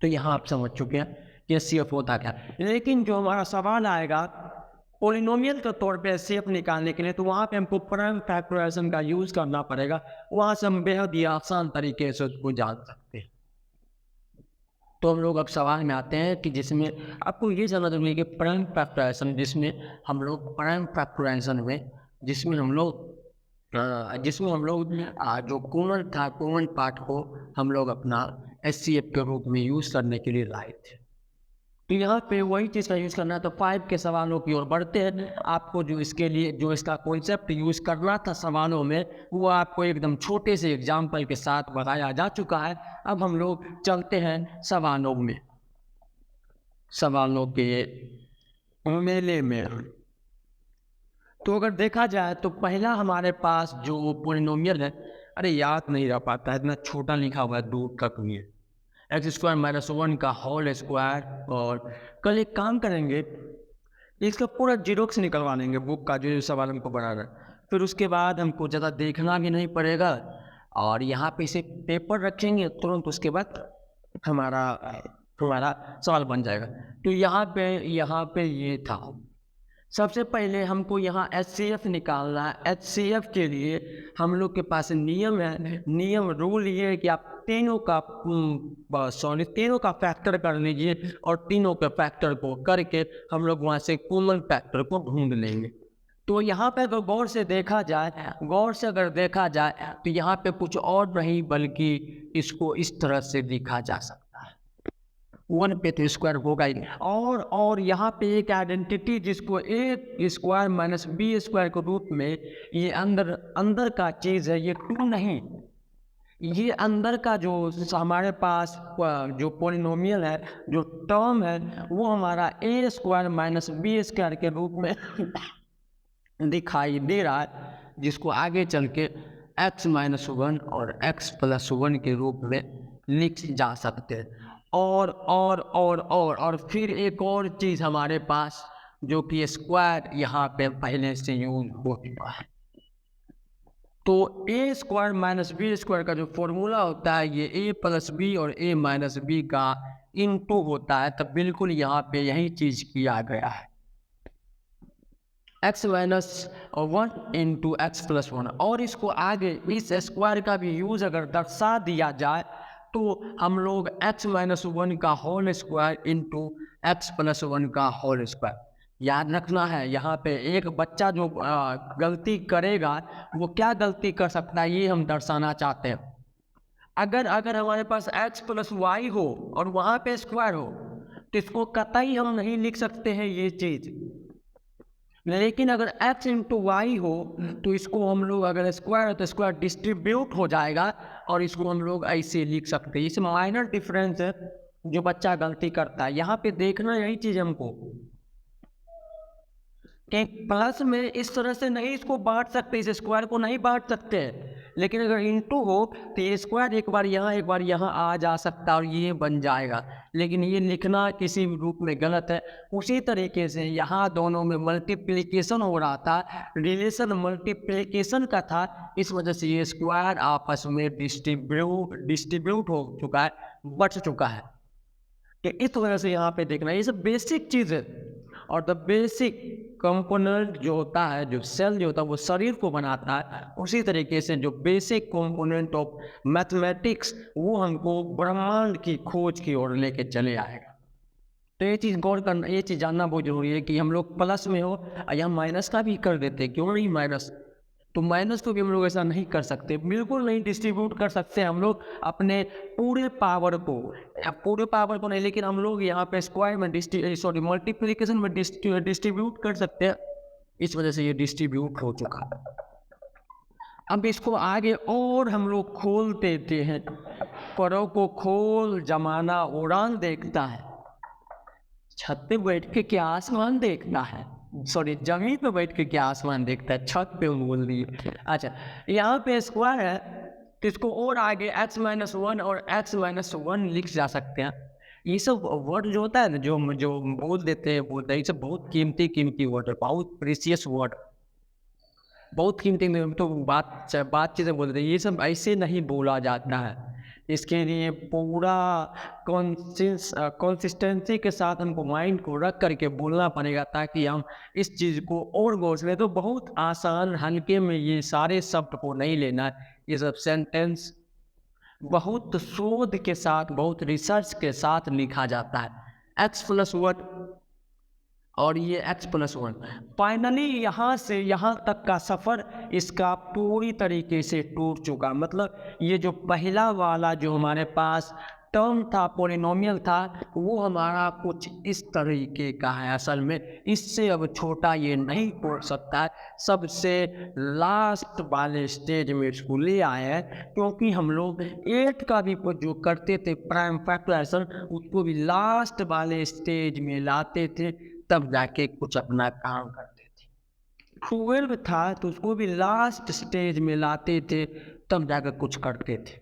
तो यहाँ आप समझ चुके हैं कि HCF होता क्या। लेकिन जो हमारा सवाल आएगा पोलिनोमियल के तौर पे HCF निकालने के लिए, तो वहाँ पे हमको प्राइम फैक्टराइजेशन का यूज़ करना पड़ेगा। वहाँ से हम बेहद ही आसान तरीके से उसको जान सकते हैं। तो हम लोग अब सवाल में आते हैं कि जिसमें आपको ये समझ जरूरी कि प्राइम फैक्टराइजेशन, जिसमें हम लोग जो कॉमन पार्ट को हम लोग अपना HCF के रूप में यूज़ करने के लिए लाए थे। तो यहाँ पे वही चीज़ का यूज़ करना है। तो 5 के सवालों की ओर बढ़ते हैं। आपको जो इसके लिए जो इसका कॉन्सेप्ट यूज़ करना था सवालों में, वो आपको एकदम छोटे से एग्जाम्पल के साथ बताया जा चुका है। अब हम लोग चलते हैं सवालों के मेले में। तो अगर देखा जाए तो पहला हमारे पास जो पोलिनोमियल है, अरे याद नहीं रह पाता है, इतना छोटा लिखा हुआ है दूर तक भी है, x² - 1 का होल स्क्वायर। और कल एक काम करेंगे, इसका पूरा जीरोक्स निकलवा लेंगे बुक का, जो सवाल हमको बनाना है। फिर उसके बाद हमको ज़्यादा देखना भी नहीं पड़ेगा और यहाँ पे इसे पेपर रखेंगे तुरंत, उसके बाद हमारा सवाल बन जाएगा। तो यहाँ पे ये था। सबसे पहले हमको यहाँ HCF निकालना है। HCF के लिए हम लोग के पास नियम रूल ये है कि आप तीनों का फैक्टर कर लीजिए और तीनों के फैक्टर को करके हम लोग वहाँ से कॉमन फैक्टर को ढूंढ लेंगे। तो यहाँ पे अगर गौर से अगर देखा जाए तो यहाँ पे कुछ और नहीं बल्कि इसको इस तरह से लिखा जा सकता है, 1 पे तो स्क्वायर होगा ही। और यहाँ पे एक आइडेंटिटी जिसको A² - B² के रूप में ये अंदर का चीज़ है, ये 2 नहीं, ये अंदर का जो हमारे पास जो पोलिनोमियल है, जो टर्म है, वो हमारा ए स्क्वायर माइनस बी स्क्वायर के रूप में दिखाई दे रहा है, जिसको आगे चल के x माइनस वन और x प्लस वन के रूप में लिख जा सकते हैं। और फिर एक और चीज़ हमारे पास जो कि स्क्वायर यहाँ पे पहले से यूज हो चुका है। तो ए स्क्वायर माइनस बी स्क्वायर का जो फॉर्मूला होता है, ये ए प्लस बी और ए माइनस बी का इनटू होता है। तब बिल्कुल यहाँ पे यही चीज़ किया गया है, x minus one into X plus one. और इसको आगे इस स्क्वायर का भी यूज अगर दर्शा दिया जाए तो हम लोग x माइनस वन का whole square into X plus one का होल स्क्वायर। याद रखना है, यहाँ पे एक बच्चा जो गलती करेगा वो क्या गलती कर सकता है, ये हम दर्शाना चाहते हैं। अगर हमारे पास x प्लस वाई हो और वहाँ पे स्क्वायर हो तो इसको कतई हम नहीं लिख सकते हैं ये चीज़। लेकिन अगर x इंटू वाई हो तो इसको हम लोग, अगर स्क्वायर है तो स्क्वायर डिस्ट्रीब्यूट हो जाएगा और इसको हम लोग ऐसे लिख सकते हैं। इस माइनर डिफरेंस है जो बच्चा गलती करता है। यहाँ पे देखना यही चीज़ हमको कि प्लस में इस तरह से नहीं इसको बांट सकते, इस स्क्वायर को नहीं बांट सकते हैं। लेकिन अगर इंटू हो तो ये स्क्वायर एक बार यहाँ आ जा सकता है और ये बन जाएगा। लेकिन ये लिखना किसी रूप में गलत है। उसी तरीके से यहाँ दोनों में मल्टीप्लिकेशन हो रहा था, रिलेशन मल्टीप्लिकेशन का था, इस वजह से ये स्क्वायर आपस में डिस्ट्रीब्यूट हो चुका है, बच चुका है। कि इस वजह से यहाँ पे देखना, ये सब बेसिक चीज़ है। और द बेसिक कंपोनेंट जो होता है, जो सेल जो होता है वो शरीर को बनाता है, उसी तरीके से जो बेसिक कंपोनेंट ऑफ मैथमेटिक्स वो हमको ब्रह्मांड की खोज की ओर लेके चले आएगा। तो ये चीज़ गौर करना, ये चीज़ जानना बहुत जरूरी है कि हम लोग प्लस में हो या माइनस का भी कर देते, क्यों नहीं माइनस, तो माइनस को भी हम लोग ऐसा नहीं कर सकते, बिल्कुल नहीं डिस्ट्रीब्यूट कर सकते हम लोग अपने पूरे पावर को नहीं। लेकिन हम लोग यहाँ पे स्क्वायर में मल्टीप्लिकेशन में डिस्ट्रीब्यूट कर सकते हैं, इस वजह से ये डिस्ट्रीब्यूट हो चुका है। अब इसको आगे और हम लोग खोल देते हैं। परों को खोल जमाना उड़ान देखता है, छत पे बैठ के क्या आसमान देखता है, जमीन पे बैठ के क्या आसमान देखता है, छत पे बोल दिए। अच्छा, यहाँ पे स्क्वायर है तो इसको और आगे x माइनस वन और x माइनस वन लिख जा सकते हैं। ये सब वर्ड जो होता है ना, जो बोल देते हैं, ये सब बहुत कीमती वर्ड है, बहुत प्रीशियस वर्ड, बहुत कीमती। तो बात चीज़ें बोल देते हैं, ये सब ऐसे नहीं बोला जाता है। इसके लिए पूरा कंसिस्टेंसी के साथ हमको माइंड को रख करके बोलना पड़ेगा, ताकि हम इस चीज़ को और गौर से लें। तो बहुत आसान हल्के में ये सारे शब्द को नहीं लेना है, ये सब सेंटेंस बहुत शोध के साथ, बहुत रिसर्च के साथ लिखा जाता है। x प्लस वन और ये x प्लस वन, फाइनली यहाँ से यहाँ तक का सफ़र इसका पूरी तरीके से टूट चुका। मतलब ये जो पहला वाला जो हमारे पास टर्म था, पोलिनोमियल था, वो हमारा कुछ इस तरीके का है। असल में इससे अब छोटा ये नहीं हो सकता है। सबसे लास्ट वाले स्टेज में इसको ले आए हैं, क्योंकि हम लोग 8 का भी जो करते थे प्राइम फैक्टराइजेशन, उसको भी लास्ट वाले स्टेज में लाते थे, तब जाके कुछ अपना काम करते थे। 12 था तो उसको भी लास्ट स्टेज में लाते थे, तब जाकर कुछ करते थे।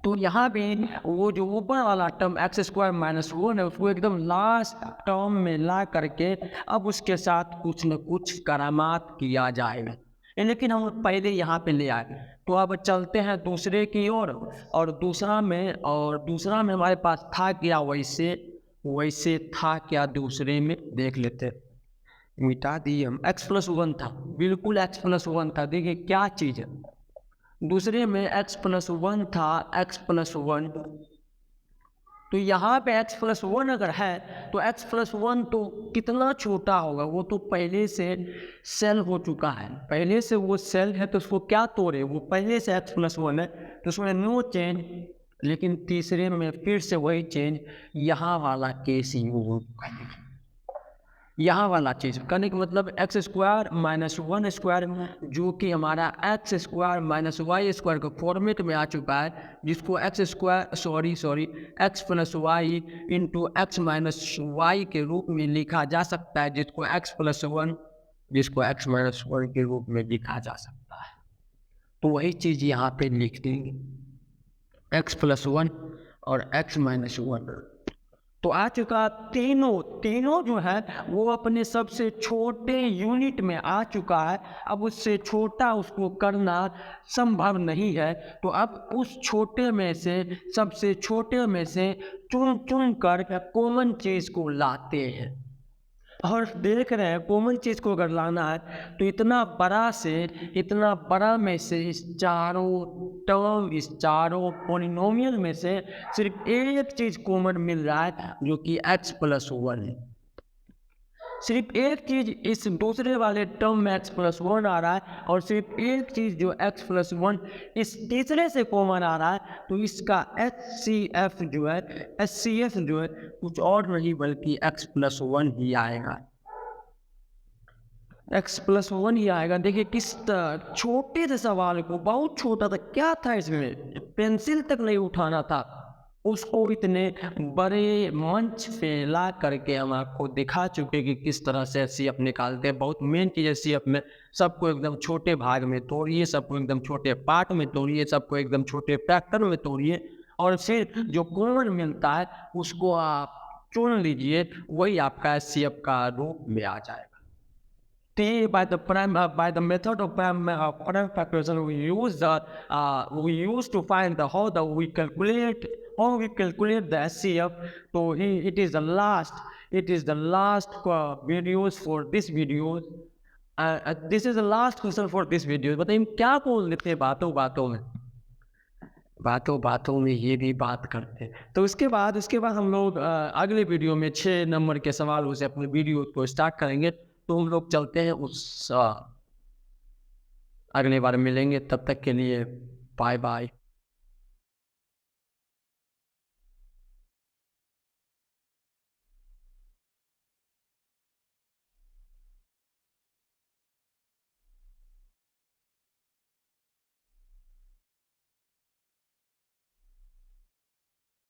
तो यहाँ पे वो जो ऊपर वाला term x square minus one है, उसको एकदम लास्ट टर्म में ला करके अब उसके साथ कुछ न कुछ करामात किया जाएगा। लेकिन हम पहले यहाँ पे ले आए। तो अब चलते हैं दूसरे की ओर, और दूसरा में हमारे पास था क्या, वैसे था क्या दूसरे में देख लेते। मिटा दिए हम, x प्लस वन था, बिल्कुल x प्लस वन था। देखिए क्या चीज़ है, दूसरे में x प्लस वन था, x प्लस वन। तो यहाँ पे x प्लस वन अगर है तो x प्लस वन तो कितना छोटा होगा, वो तो पहले से सेल हो चुका है, पहले से वो सेल है, तो उसको क्या तोड़े, वो पहले से x प्लस वन है, तो उसमें नो चेंज। लेकिन तीसरे में फिर से वही चेंज, यहाँ वाला केस यूज। यहाँ वाला चीज़ करने का मतलब X square minus one square, जो कि हमारा X square minus Y square का फॉर्मेट में आ चुका है, जिसको X square sorry X plus Y into X minus Y के रूप में लिखा जा सकता है, जिसको एक्स माइनस वन के रूप में लिखा जा सकता है। तो वही चीज़ यहाँ पे लिख देंगे, एक्स प्लस वन और एक्स माइनस वन। तो आ चुका तीनों जो है वो अपने सबसे छोटे यूनिट में आ चुका है। अब उससे छोटा उसको करना संभव नहीं है, तो अब उस छोटे में से सबसे छोटे में से चुन कर कॉमन चीज़ को लाते हैं और देख रहे हैं कॉमन चीज़ को अगर लाना है तो इतना बड़ा में से इस चारों पॉलिनोमियल में से सिर्फ एक चीज़ कॉमन मिल रहा है, जो कि x प्लस वन है। सिर्फ एक चीज़ इस दूसरे वाले टर्म में x प्लस वन आ रहा है, और सिर्फ एक चीज़ जो x प्लस वन इस तीसरे से कॉमन आ रहा है, तो इसका HCF जो है कुछ और नहीं बल्कि x प्लस वन ही आएगा, x प्लस वन ही आएगा। देखिए किस छोटे से सवाल को, बहुत छोटा था, क्या था इसमें, पेंसिल तक नहीं उठाना था, उसको इतने बड़े मंच पे ला करके हम आपको दिखा चुके कि किस तरह से एचसीएफ निकालते हैं। बहुत मेन चीज़ एचसीएफ में सबको एकदम छोटे भाग में तोड़िए, सबको एकदम छोटे पार्ट में तोड़िए, सबको एकदम छोटे फैक्टर में तोड़िए, और फिर जो कॉमन मिलता है उसको आप चुन लीजिए, वही आपका एचसीएफ का रूप में आ जाएगा। by the method of prime factorization we use to find the how we calculate the HCF. So it is the last videos for this video. This is the last question for this video. बताइए हम क्या बोल लेते हैं बातों में ये भी बात करते हैं। तो उसके बाद हम लोग अगले वीडियो में 6 नंबर के सवालों से अपने वीडियो को स्टार्ट करेंगे। तो हम लोग चलते हैं अगले बार मिलेंगे, तब तक के लिए बाय बाय।